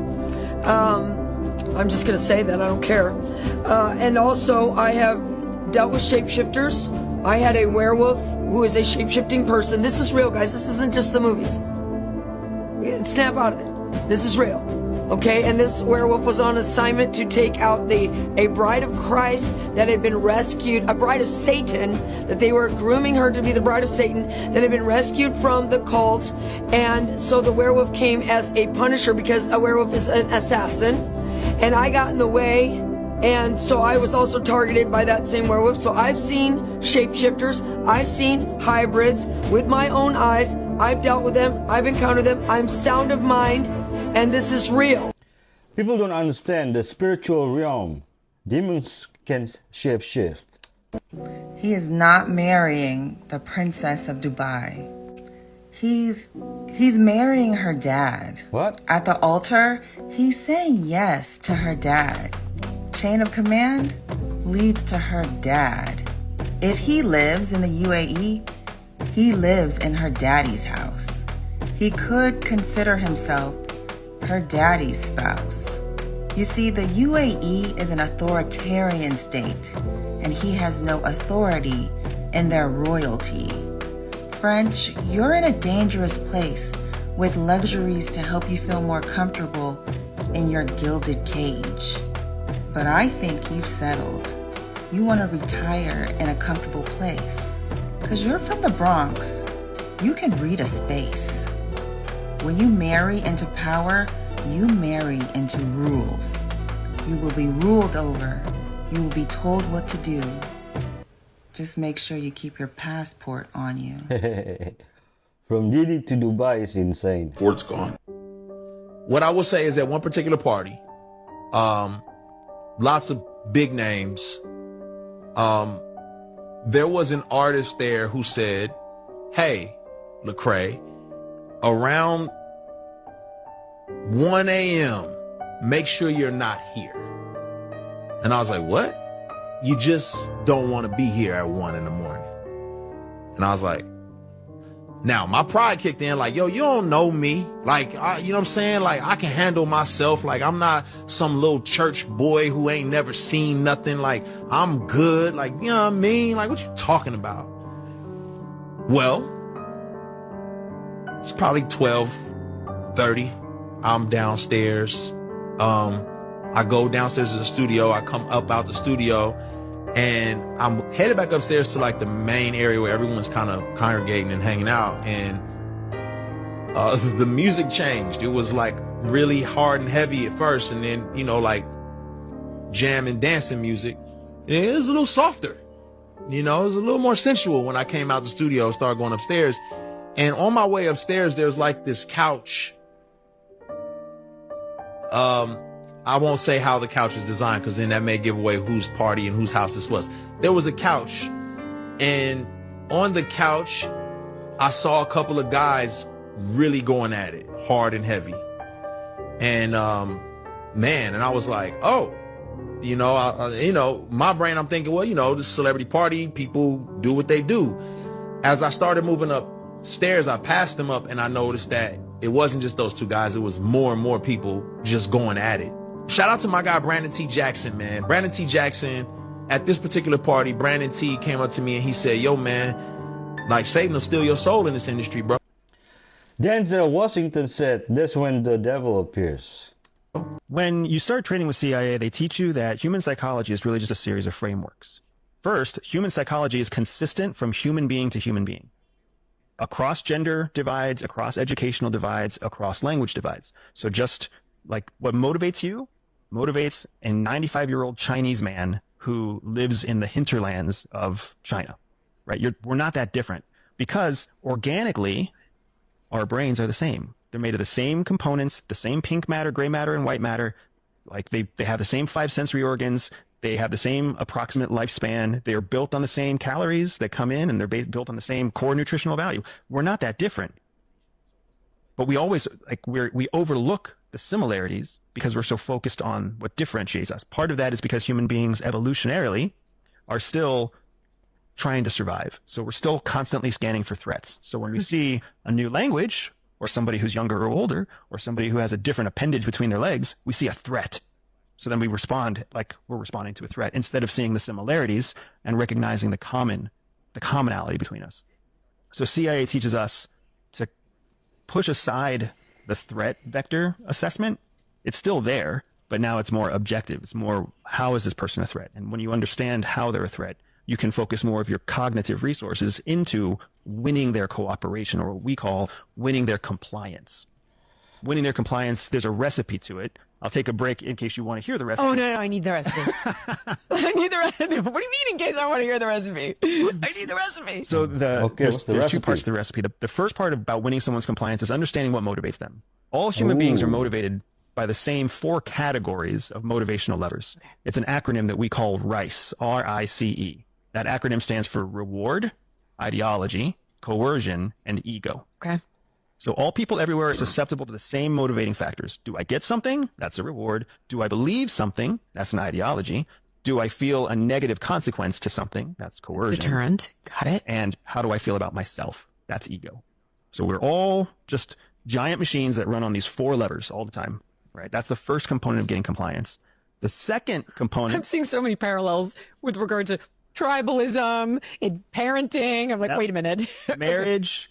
I'm just going to say that. I don't care. And also, I have dealt with shapeshifters. I had a werewolf who is a shapeshifting person. This is real, guys. This isn't just the movies. Snap out of it. This is real. Okay, and this werewolf was on assignment to take out a bride of Christ that had been rescued, a bride of Satan, that they were grooming her to be the bride of Satan, that had been rescued from the cult. And so the werewolf came as a punisher because a werewolf is an assassin. And I got in the way, and so I was also targeted by that same werewolf. So I've seen shapeshifters, I've seen hybrids with my own eyes. I've dealt with them, I've encountered them. I'm sound of mind, and this is real. People don't understand the spiritual realm. Demons can shapeshift. He is not marrying the princess of Dubai. He's marrying her dad. What? At the altar, he's saying yes to her dad. Chain of command leads to her dad. If he lives in the UAE, he lives in her daddy's house. He could consider himself her daddy's spouse. You see, the UAE is an authoritarian state, and he has no authority in their royalty. French, you're in a dangerous place with luxuries to help you feel more comfortable in your gilded cage. But I think you've settled. You want to retire in a comfortable place. Because you're from the Bronx. You can read a space. When you marry into power, you marry into rules. You will be ruled over. You will be told what to do. Just make sure you keep your passport on you. From Diddy to Dubai is insane. Ford's gone. What I will say is that one particular party, lots of big names. There was an artist there who said, "Hey, Lecrae, around 1 a.m., make sure you're not here." And I was like, "What? You just don't want to be here at 1 in the morning." And I was like, now my pride kicked in, like, yo, you don't know me. Like, you know what I'm saying? Like, I can handle myself. Like, I'm not some little church boy who ain't never seen nothing. Like, I'm good. Like, you know what I mean? Like, what you talking about? Well, it's probably 12:30. I'm downstairs. I go downstairs to the studio. I come up out the studio, and I'm headed back upstairs to like the main area where everyone's kind of congregating and hanging out. And the music changed. It was like really hard and heavy at first, and then, you know, like jam and dancing music. And it was a little softer. You know, it was a little more sensual when I came out the studio, started going upstairs. And on my way upstairs, there's like this couch. I won't say how the couch is designed, because then that may give away whose party and whose house this was. There was a couch, and on the couch, I saw a couple of guys really going at it, hard and heavy. And man, and I was like, oh, you know, my brain, I'm thinking, well, you know, this celebrity party, people do what they do. As I started moving upstairs, I passed them up, and I noticed that it wasn't just those two guys. It was more and more people just going at it. Shout out to my guy, Brandon T. Jackson, man. Brandon T. Jackson, at this particular party, Brandon T. came up to me and he said, yo, man, like, Satan will steal your soul in this industry, bro. Denzel Washington said, that's when the devil appears. When you start training with CIA, they teach you that human psychology is really just a series of frameworks. First, human psychology is consistent from human being to human being, across gender divides, across educational divides, across language divides. So just like what motivates you motivates a 95-year-old Chinese man who lives in the hinterlands of China, right? We're not that different, because organically our brains are the same. They're made of the same components, the same pink matter, gray matter, and white matter. Like they have the same 5 sensory organs. They have the same approximate lifespan. They are built on the same calories that come in, and they're built on the same core nutritional value. We're not that different. But we always, like, we overlook the similarities because we're so focused on what differentiates us. Part of that is because human beings evolutionarily are still trying to survive. So we're still constantly scanning for threats. So when we see a new language, or somebody who's younger or older, or somebody who has a different appendage between their legs, we see a threat. So then we respond like we're responding to a threat, instead of seeing the similarities and recognizing the commonality between us. So CIA teaches us to push aside the threat vector assessment. It's still there, but now it's more objective. It's more, how is this person a threat? And when you understand how they're a threat, you can focus more of your cognitive resources into winning their cooperation, or what we call winning their compliance. Winning their compliance, there's a recipe to it. I'll take a break in case you want to hear the recipe. Oh, no, I need the recipe. I need the recipe. What do you mean in case I want to hear the recipe? I need the recipe. So there's recipe? two parts to the recipe. The first part about winning someone's compliance is understanding what motivates them. All human beings are motivated by the same 4 categories of motivational levers. It's an acronym that we call RICE, R-I-C-E. That acronym stands for reward, ideology, coercion, and ego. Okay. So all people everywhere are susceptible to the same motivating factors. Do I get something? That's a reward. Do I believe something? That's an ideology. Do I feel a negative consequence to something? That's coercion. Deterrent. Got it. And how do I feel about myself? That's ego. So we're all just giant machines that run on these 4 levers all the time, right? That's the first component of getting compliance. The second component... I'm seeing so many parallels with regard to tribalism and parenting. I'm like, wait a minute. Marriage,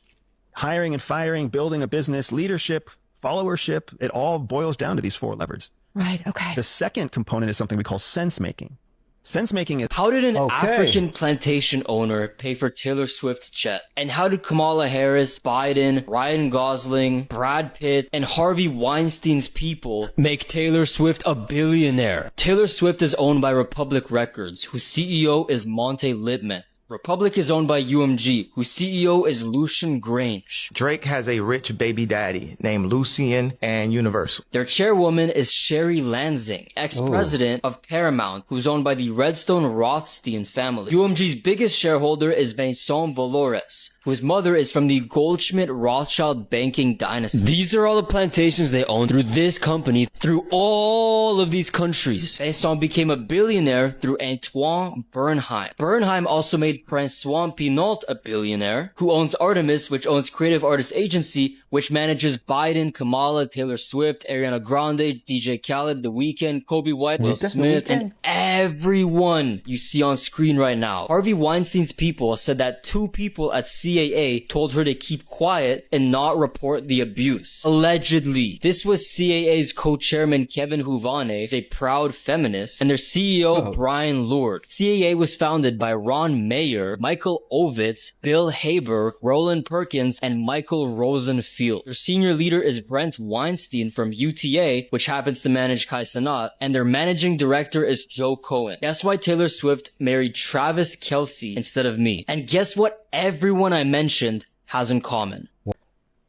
Hiring and firing, building a business, leadership, followership, it all boils down to these 4 levers. Right, okay. The second component is something we call sense making. Sense making is how did an African plantation owner pay for Taylor Swift's jet? And how did Kamala Harris, Biden, Ryan Gosling, Brad Pitt, and Harvey Weinstein's people make Taylor Swift a billionaire? Taylor Swift is owned by Republic Records, whose CEO is Monte Lipman. Republic is owned by UMG, whose CEO is Lucian Grange. Drake has a rich baby daddy named Lucian and Universal. Their chairwoman is Sherry Lansing, ex-president of Paramount, who's owned by the Redstone Rothstein family. UMG's biggest shareholder is Vincent Bollorès, whose mother is from the Goldschmidt Rothschild banking dynasty. These are all the plantations they own through this company, through all of these countries. Vincent became a billionaire through Antoine Bernheim. Bernheim also made Francois Pinault a billionaire, who owns Artemis, which owns Creative Artists Agency, which manages Biden, Kamala, Taylor Swift, Ariana Grande, DJ Khaled, The Weeknd, Kobe White, Will Smith, and everyone you see on screen right now. Harvey Weinstein's people said that 2 people at CAA told her to keep quiet and not report the abuse. Allegedly. This was CAA's co-chairman Kevin Huvane, a proud feminist, and their CEO Brian Lord. CAA was founded by Ron Mayer, Michael Ovitz, Bill Haber, Roland Perkins, and Michael Rosenfield. Their senior leader is Brent Weinstein from UTA, which happens to manage Kai Cenat, and their managing director is Joe Cohen. Guess why Taylor Swift married Travis Kelce instead of me? And guess what everyone I mentioned has in common?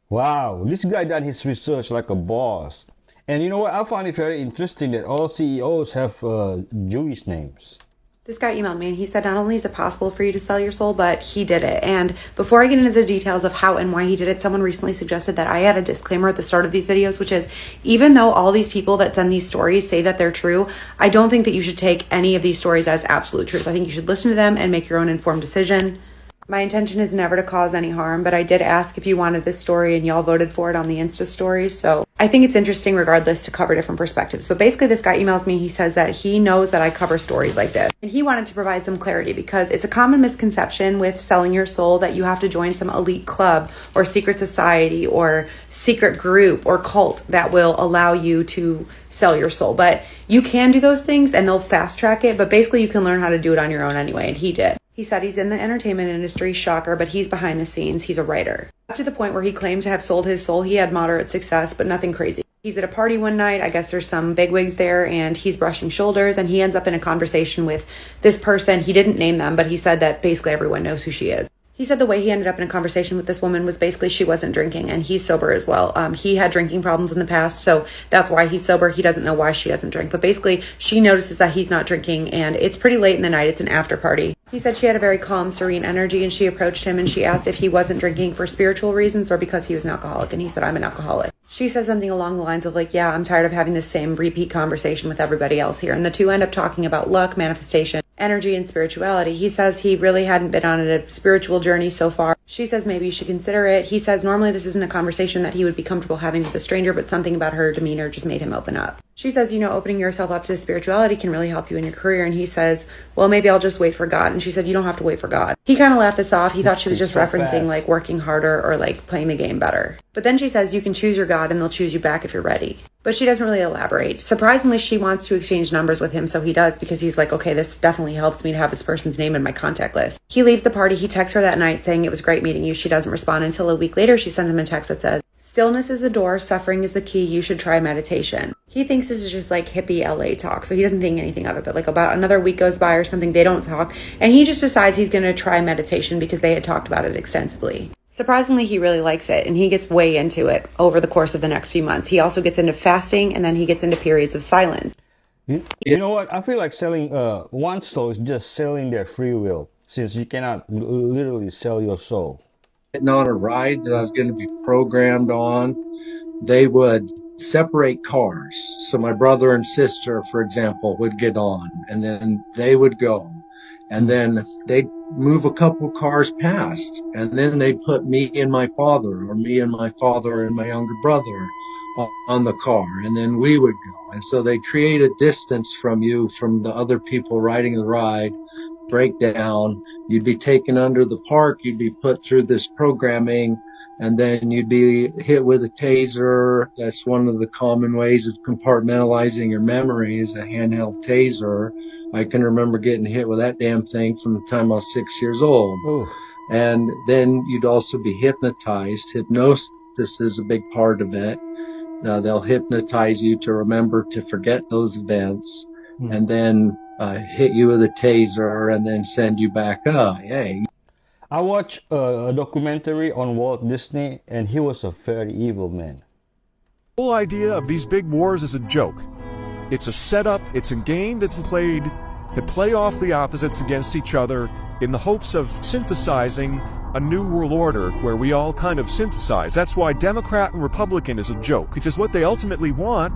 Wow, this guy done his research like a boss. And you know what? I find it very interesting that all CEOs have Jewish names. This guy emailed me and he said not only is it possible for you to sell your soul, but he did it. And before I get into the details of how and why he did it, someone recently suggested that I add a disclaimer at the start of these videos, which is even though all these people that send these stories say that they're true, I don't think that you should take any of these stories as absolute truth. I think you should listen to them and make your own informed decision. My intention is never to cause any harm, but I did ask if you wanted this story and y'all voted for it on the Insta stories. So I think it's interesting regardless to cover different perspectives. But basically this guy emails me, he says that he knows that I cover stories like this. And he wanted to provide some clarity because it's a common misconception with selling your soul that you have to join some elite club or secret society or secret group or cult that will allow you to sell your soul. But you can do those things and they'll fast track it, but basically you can learn how to do it on your own anyway, and he did. He said he's in the entertainment industry, shocker, but he's behind the scenes. He's a writer. Up to the point where he claimed to have sold his soul, he had moderate success, but nothing crazy. He's at a party one night. I guess there's some bigwigs there and he's brushing shoulders and he ends up in a conversation with this person. He didn't name them, but he said that basically everyone knows who she is. He said the way he ended up in a conversation with this woman was basically she wasn't drinking and he's sober as well. He had drinking problems in the past, so that's why he's sober. He doesn't know why she doesn't drink, but basically she notices that he's not drinking and it's pretty late in the night. It's an after party. He said she had a very calm, serene energy and she approached him and she asked if he wasn't drinking for spiritual reasons or because he was an alcoholic. And he said, I'm an alcoholic. She said something along the lines of like, yeah, I'm tired of having the same repeat conversation with everybody else here. And the two end up talking about luck, manifestation, energy, and spirituality. He says he really hadn't been on a spiritual journey so far. She says maybe you should consider it. He says normally this isn't a conversation that he would be comfortable having with a stranger, but something about her demeanor just made him open up. She says, you know, opening yourself up to spirituality can really help you in your career. And he says, well, maybe I'll just wait for God. And she said, you don't have to wait for God. He kind of laughed this off. He thought she was just referencing like working harder or like playing the game better. But then she says you can choose your God and they'll choose you back if you're ready. But she doesn't really elaborate. Surprisingly, she wants to exchange numbers with him, so he does because he's like, okay, this definitely helps me to have this person's name in my contact list. He leaves the party. He texts her that night saying it was great meeting you. She doesn't respond until a week later. She sends him a text that says, stillness is the door, suffering is the key, you should try meditation. He thinks this is just like hippie LA talk, so he doesn't think anything of it, but like about another week goes by or something, they don't talk, and he just decides he's going to try meditation because they had talked about it extensively. Surprisingly, he really likes it and he gets way into it over the course of the next few months. He also gets into fasting and then he gets into periods of silence. You know what? I feel like selling one soul is just selling their free will, since you cannot literally sell your soul. On a ride that I was going to be programmed on, they would separate cars. So my brother and sister, for example, would get on and then they would go. And then they'd move a couple cars past. And then they'd put me and my father, or me and my father and my younger brother on the car. And then we would go. And so they create a distance from you, from the other people riding the ride, break down. You'd be taken under the park. You'd be put through this programming. and then you'd be hit with a taser. That's one of the common ways of compartmentalizing your memory, is a handheld taser. I can remember getting hit with that damn thing from the time I was 6 years old. Ooh. And then you'd also be hypnotized. Hypnosis is a big part of it. They'll hypnotize you to remember to forget those events, and then hit you with a taser and then send you back up. Hey. I watched a documentary on Walt Disney, and he was a very evil man. The whole idea of these big wars is a joke. It's a setup, it's a game that's played to play off the opposites against each other in the hopes of synthesizing a new world order where we all kind of synthesize. That's why Democrat and Republican is a joke, because what they ultimately want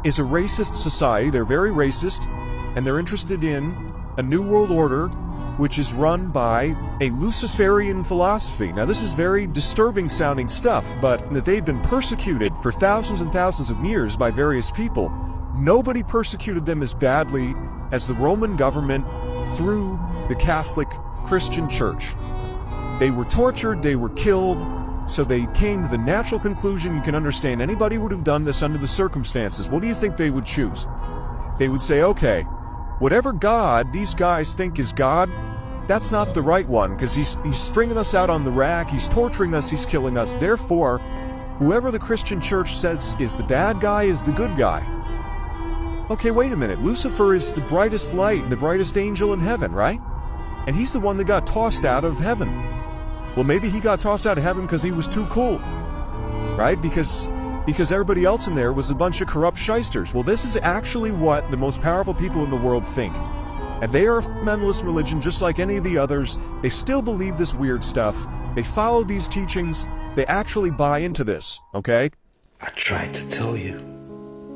is a racist society. They're very racist, and they're interested in a new world order which is run by a Luciferian philosophy. Now, this is very disturbing sounding stuff, but that they've been persecuted for thousands and thousands of years by various people. Nobody persecuted them as badly as the Roman government through the Catholic Christian Church. They were tortured, they were killed, so they came to the natural conclusion you can understand anybody would have done this under the circumstances. What do you think they would choose? They would say, okay, whatever God these guys think is God, that's not the right one, because he's stringing us out on the rack, he's torturing us, he's killing us. Therefore, whoever the Christian Church says is the bad guy is the good guy. Okay, wait a minute. Lucifer is the brightest light, the brightest angel in heaven, right? And he's the one that got tossed out of heaven. Well, maybe he got tossed out of heaven because he was too cool, right? Because everybody else in there was a bunch of corrupt shysters. Well, this is actually what the most powerful people in the world think. And they are a fundamentalist religion just like any of the others. They still believe this weird stuff. They follow these teachings. They actually buy into this, okay? I tried to tell you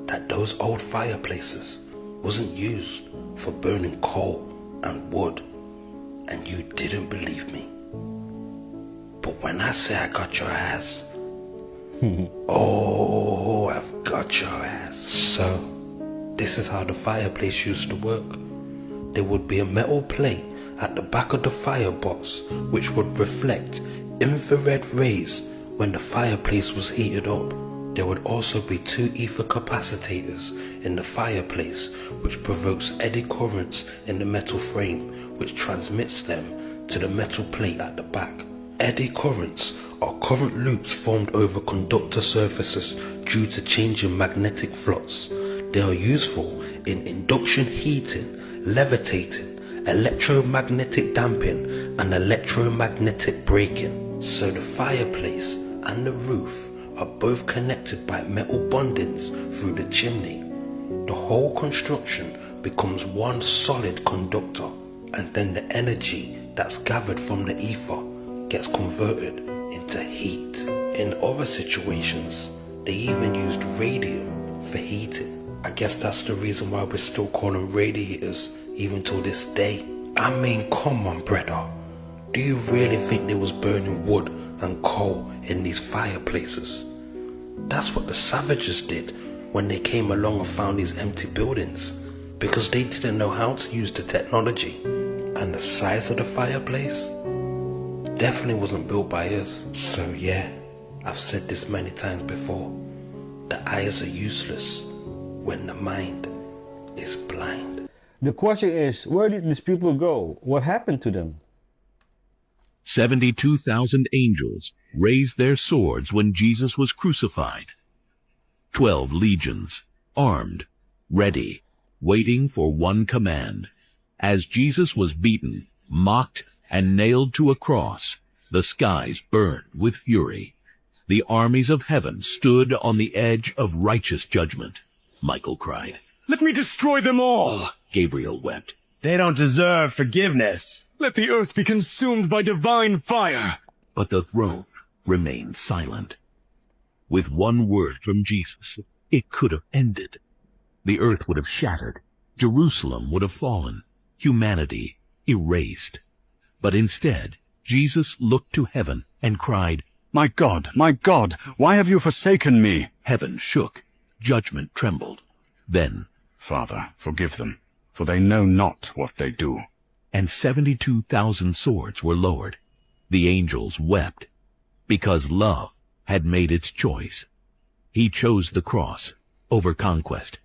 that those old fireplaces wasn't used for burning coal and wood, and you didn't believe me. But when I say I got your ass, oh, I've got your ass. So, this is how the fireplace used to work. There would be a metal plate at the back of the firebox which would reflect infrared rays when the fireplace was heated up. There would also be 2 ether capacitors in the fireplace which provokes eddy currents in the metal frame which transmits them to the metal plate at the back. Eddy currents are current loops formed over conductor surfaces due to changing magnetic flux. They are useful in induction heating, levitating, electromagnetic damping, and electromagnetic braking. So the fireplace and the roof are both connected by metal bondings through the chimney. The whole construction becomes one solid conductor, and then the energy that's gathered from the ether gets converted into heat. In other situations, they even used radium for heating. I guess that's the reason why we're still calling radiators even till this day. I mean, come on, brother. Do you really think they was burning wood and coal in these fireplaces? That's what the savages did when they came along and found these empty buildings, because they didn't know how to use the technology. And the size of the fireplace definitely wasn't built by us. So yeah, I've said this many times before. The eyes are useless when the mind is blind. The question is, where did these people go? What happened to them? 72,000 angels raised their swords when Jesus was crucified. 12 legions, armed, ready, waiting for one command. As Jesus was beaten, mocked, and nailed to a cross, the skies burned with fury. The armies of heaven stood on the edge of righteous judgment. Michael cried. Let me destroy them all. Gabriel wept. They don't deserve forgiveness. Let the earth be consumed by divine fire. But the throne remained silent. With one word from Jesus, it could have ended. The earth would have shattered. Jerusalem would have fallen. Humanity erased. But instead, Jesus looked to heaven and cried, my God, why have you forsaken me? Heaven shook. Judgment trembled. Then, Father, forgive them, for they know not what they do. And 72,000 swords were lowered. The angels wept. because love had made its choice. He chose the cross over conquest.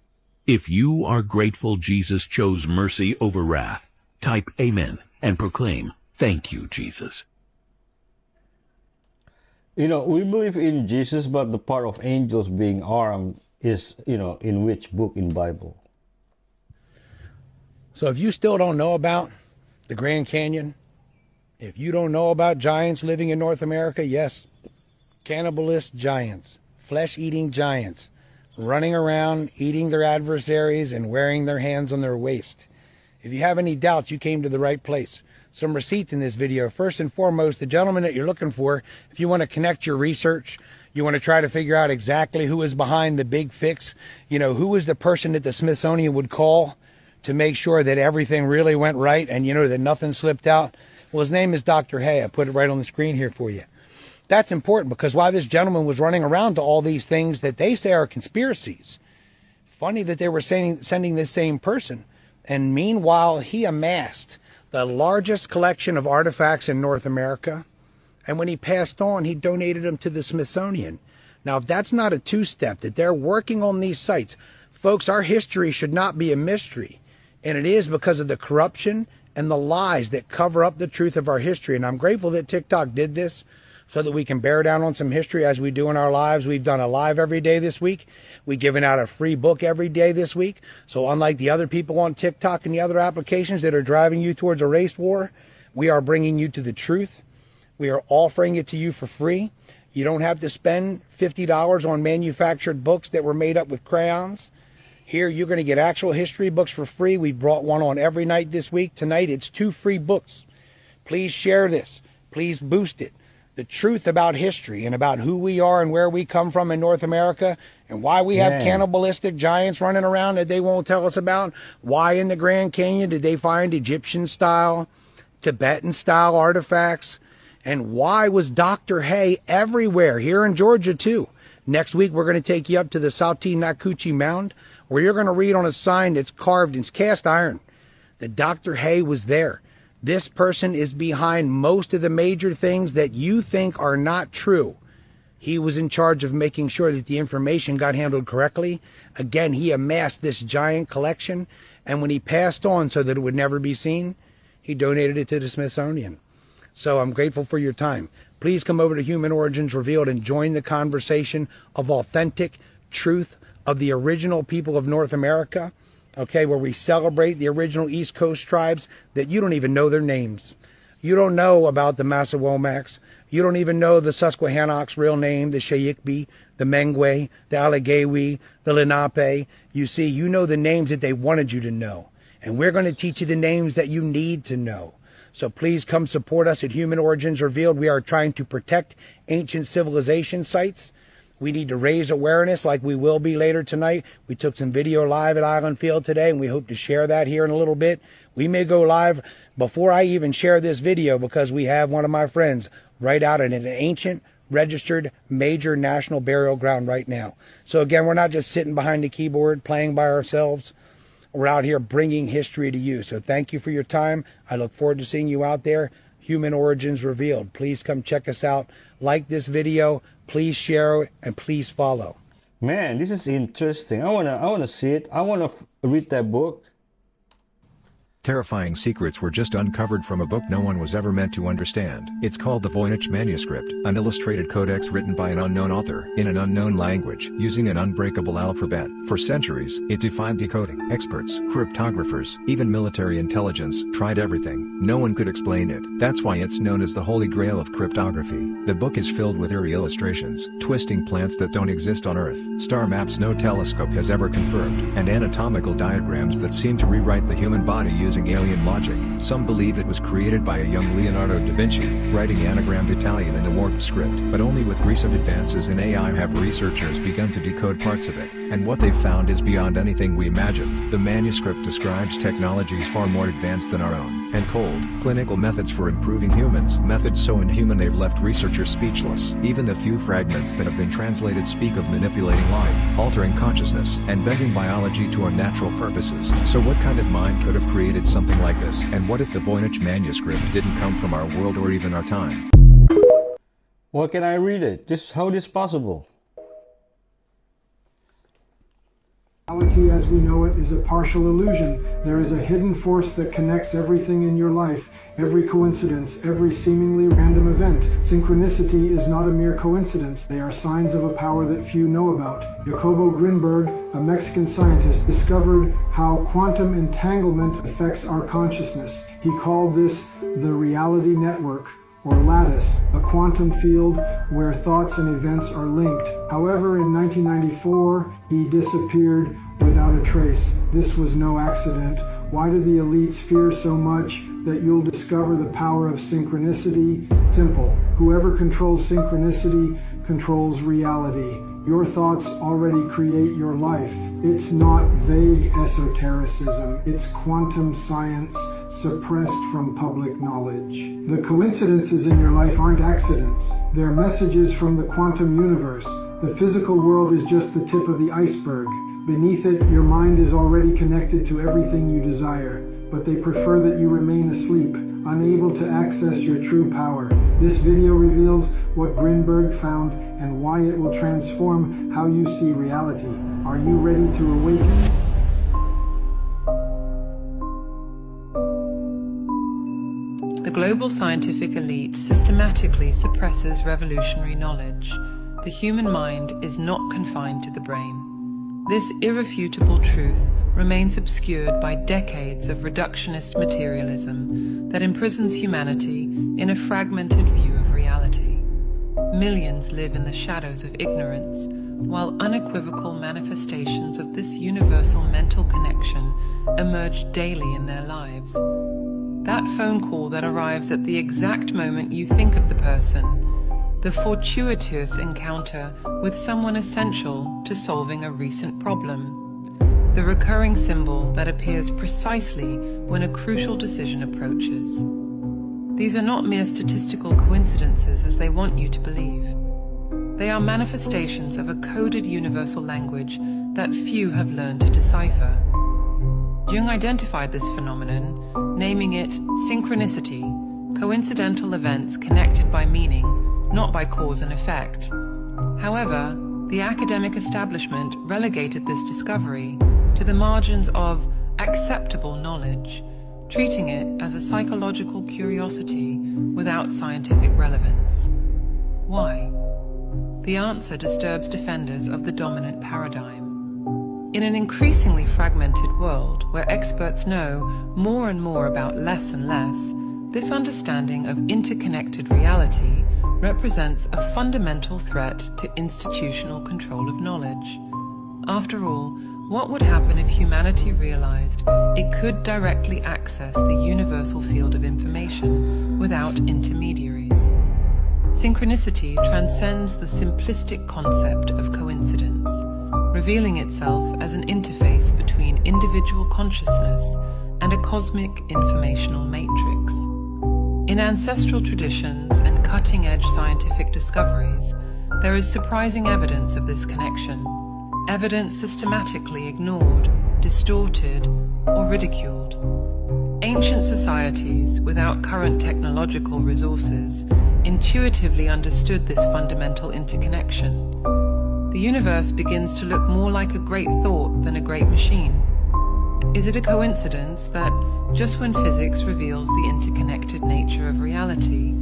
If you are grateful Jesus chose mercy over wrath, type amen and proclaim, thank you, Jesus. You know, we believe in Jesus, but the part of angels being armed is, you know, in which book in Bible? So if you still don't know about the Grand Canyon, if you don't know about giants living in North America, yes, cannibalist giants, flesh-eating giants, running around, eating their adversaries and wearing their hands on their waist. If you have any doubts, you came to the right place. Some receipts in this video. First and foremost, the gentleman that you're looking for, if you want to connect your research, you want to try to figure out exactly who is behind the big fix, you know, who is the person that the Smithsonian would call to make sure that everything really went right and, you know, that nothing slipped out. Well, his name is Dr. Hay. I put it right on the screen here for you. That's important because while this gentleman was running around to all these things that they say are conspiracies, funny that they were sending this same person. And meanwhile, he amassed the largest collection of artifacts in North America. And when he passed on, he donated them to the Smithsonian. Now, if that's not a two-step, that they're working on these sites, folks, our history should not be a mystery. And it is because of the corruption and the lies that cover up the truth of our history. And I'm grateful that TikTok did this so that we can bear down on some history as we do in our lives. We've done a live every day this week. We've given out a free book every day this week. So unlike the other people on TikTok and the other applications that are driving you towards a race war, we are bringing you to the truth. We are offering it to you for free. You don't have to spend $50 on manufactured books that were made up with crayons. Here, you're going to get actual history books for free. We've brought one on every night this week. Tonight, it's 2 free books. Please share this. Please boost it. The truth about history and about who we are and where we come from in North America and why we have cannibalistic giants running around that they won't tell us about. Why in the Grand Canyon did they find Egyptian-style, Tibetan-style artifacts? And why was Dr. Hay everywhere, here in Georgia too? Next week, we're going to take you up to the Saltine Nakuchi Mound, where you're going to read on a sign that's carved in cast iron that Dr. Hay was there. This person is behind most of the major things that you think are not true. He was in charge of making sure that the information got handled correctly. Again, he amassed this giant collection, and when he passed on so that it would never be seen, he donated it to the Smithsonian. So I'm grateful for your time. Please come over to Human Origins Revealed and join the conversation of authentic truth of the original people of North America, okay, where we celebrate the original East Coast tribes that you don't even know their names. You don't know about the Massawomacs. You don't even know the Susquehannocks' real name, the Shayikbi, the Mengwe, the Allegheny, the Lenape. You see, you know the names that they wanted you to know. And we're going to teach you the names that you need to know. So please come support us at Human Origins Revealed. We are trying to protect ancient civilization sites. We need to raise awareness like we will be later tonight. We took some video live at Island Field today, and we hope to share that here in a little bit. We may go live before I even share this video because we have one of my friends right out in an ancient, registered, major national burial ground right now. So again, we're not just sitting behind the keyboard playing by ourselves. We're out here bringing history to you. So thank you for your time. I look forward to seeing you out there. Human Origins Revealed. Please come check us out. Like this video. Please share it and please follow. Man, this is interesting. I wanna see it. I wanna read that book. Terrifying secrets were just uncovered from a book no one was ever meant to understand. It's called the Voynich Manuscript, an illustrated codex written by an unknown author in an unknown language using an unbreakable alphabet. For centuries, it defied decoding. Experts, cryptographers, even military intelligence tried everything. No one could explain it. That's why it's known as the Holy Grail of cryptography. The book is filled with eerie illustrations, twisting plants that don't exist on Earth, star maps no telescope has ever confirmed, and anatomical diagrams that seem to rewrite the human body using alien logic. Some believe it was created by a young Leonardo da Vinci, writing anagrammed Italian in a warped script. But only with recent advances in AI have researchers begun to decode parts of it, and what they've found is beyond anything we imagined. The manuscript describes technologies far more advanced than our own, and cold, clinical methods for improving humans. Methods so inhuman they've left researchers speechless. Even the few fragments that have been translated speak of manipulating life, altering consciousness, and bending biology to unnatural purposes. So what kind of mind could have created something like this? And what if the Voynich manuscript didn't come from our world or even our time? Why can't I read it? How this possible? Reality as we know it is a partial illusion. There is a hidden force that connects everything in your life, every coincidence, every seemingly random event. Synchronicity is not a mere coincidence. They are signs of a power that few know about. Jacobo Grinberg, a Mexican scientist, discovered how quantum entanglement affects our consciousness. He called this the reality network, or lattice, a quantum field where thoughts and events are linked. However, in 1994, he disappeared without a trace. This was no accident. Why do the elites fear so much that you'll discover the power of synchronicity? Simple. Whoever controls synchronicity controls reality. Your thoughts already create your life. It's not vague esotericism. It's quantum science suppressed from public knowledge. The coincidences in your life aren't accidents. They're messages from the quantum universe. The physical world is just the tip of the iceberg. Beneath it, your mind is already connected to everything you desire, but they prefer that you remain asleep, unable to access your true power. This video reveals what Grinberg found and why it will transform how you see reality. Are you ready to awaken? The global scientific elite systematically suppresses revolutionary knowledge. The human mind is not confined to the brain. This irrefutable truth remains obscured by decades of reductionist materialism that imprisons humanity in a fragmented view of reality. Millions live in the shadows of ignorance, while unequivocal manifestations of this universal mental connection emerge daily in their lives. That phone call that arrives at the exact moment you think of the person, the fortuitous encounter with someone essential to solving a recent problem, the recurring symbol that appears precisely when a crucial decision approaches. These are not mere statistical coincidences as they want you to believe. They are manifestations of a coded universal language that few have learned to decipher. Jung identified this phenomenon, naming it synchronicity, coincidental events connected by meaning, not by cause and effect. However, the academic establishment relegated this discovery to the margins of acceptable knowledge, treating it as a psychological curiosity without scientific relevance. Why? The answer disturbs defenders of the dominant paradigm. In an increasingly fragmented world where experts know more and more about less and less, this understanding of interconnected reality represents a fundamental threat to institutional control of knowledge. After all, what would happen if humanity realized it could directly access the universal field of information without intermediaries? Synchronicity transcends the simplistic concept of coincidence, revealing itself as an interface between individual consciousness and a cosmic informational matrix. In ancestral traditions and cutting-edge scientific discoveries, there is surprising evidence of this connection, evidence systematically ignored, distorted, or ridiculed. Ancient societies, without current technological resources, intuitively understood this fundamental interconnection. The universe begins to look more like a great thought than a great machine. Is it a coincidence that, just when physics reveals the interconnected nature of reality,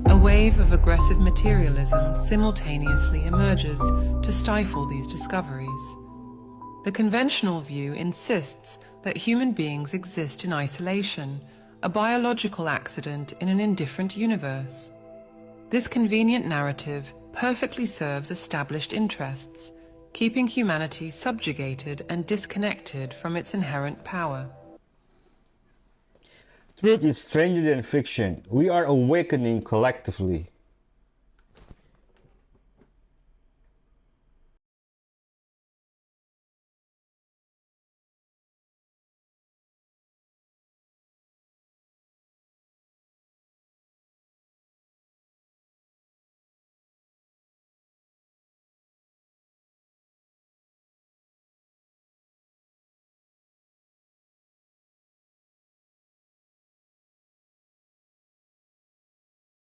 a wave of aggressive materialism simultaneously emerges to stifle these discoveries? The conventional view insists that human beings exist in isolation, a biological accident in an indifferent universe. This convenient narrative perfectly serves established interests, keeping humanity subjugated and disconnected from its inherent power. Truth is stranger than fiction. We are awakening collectively.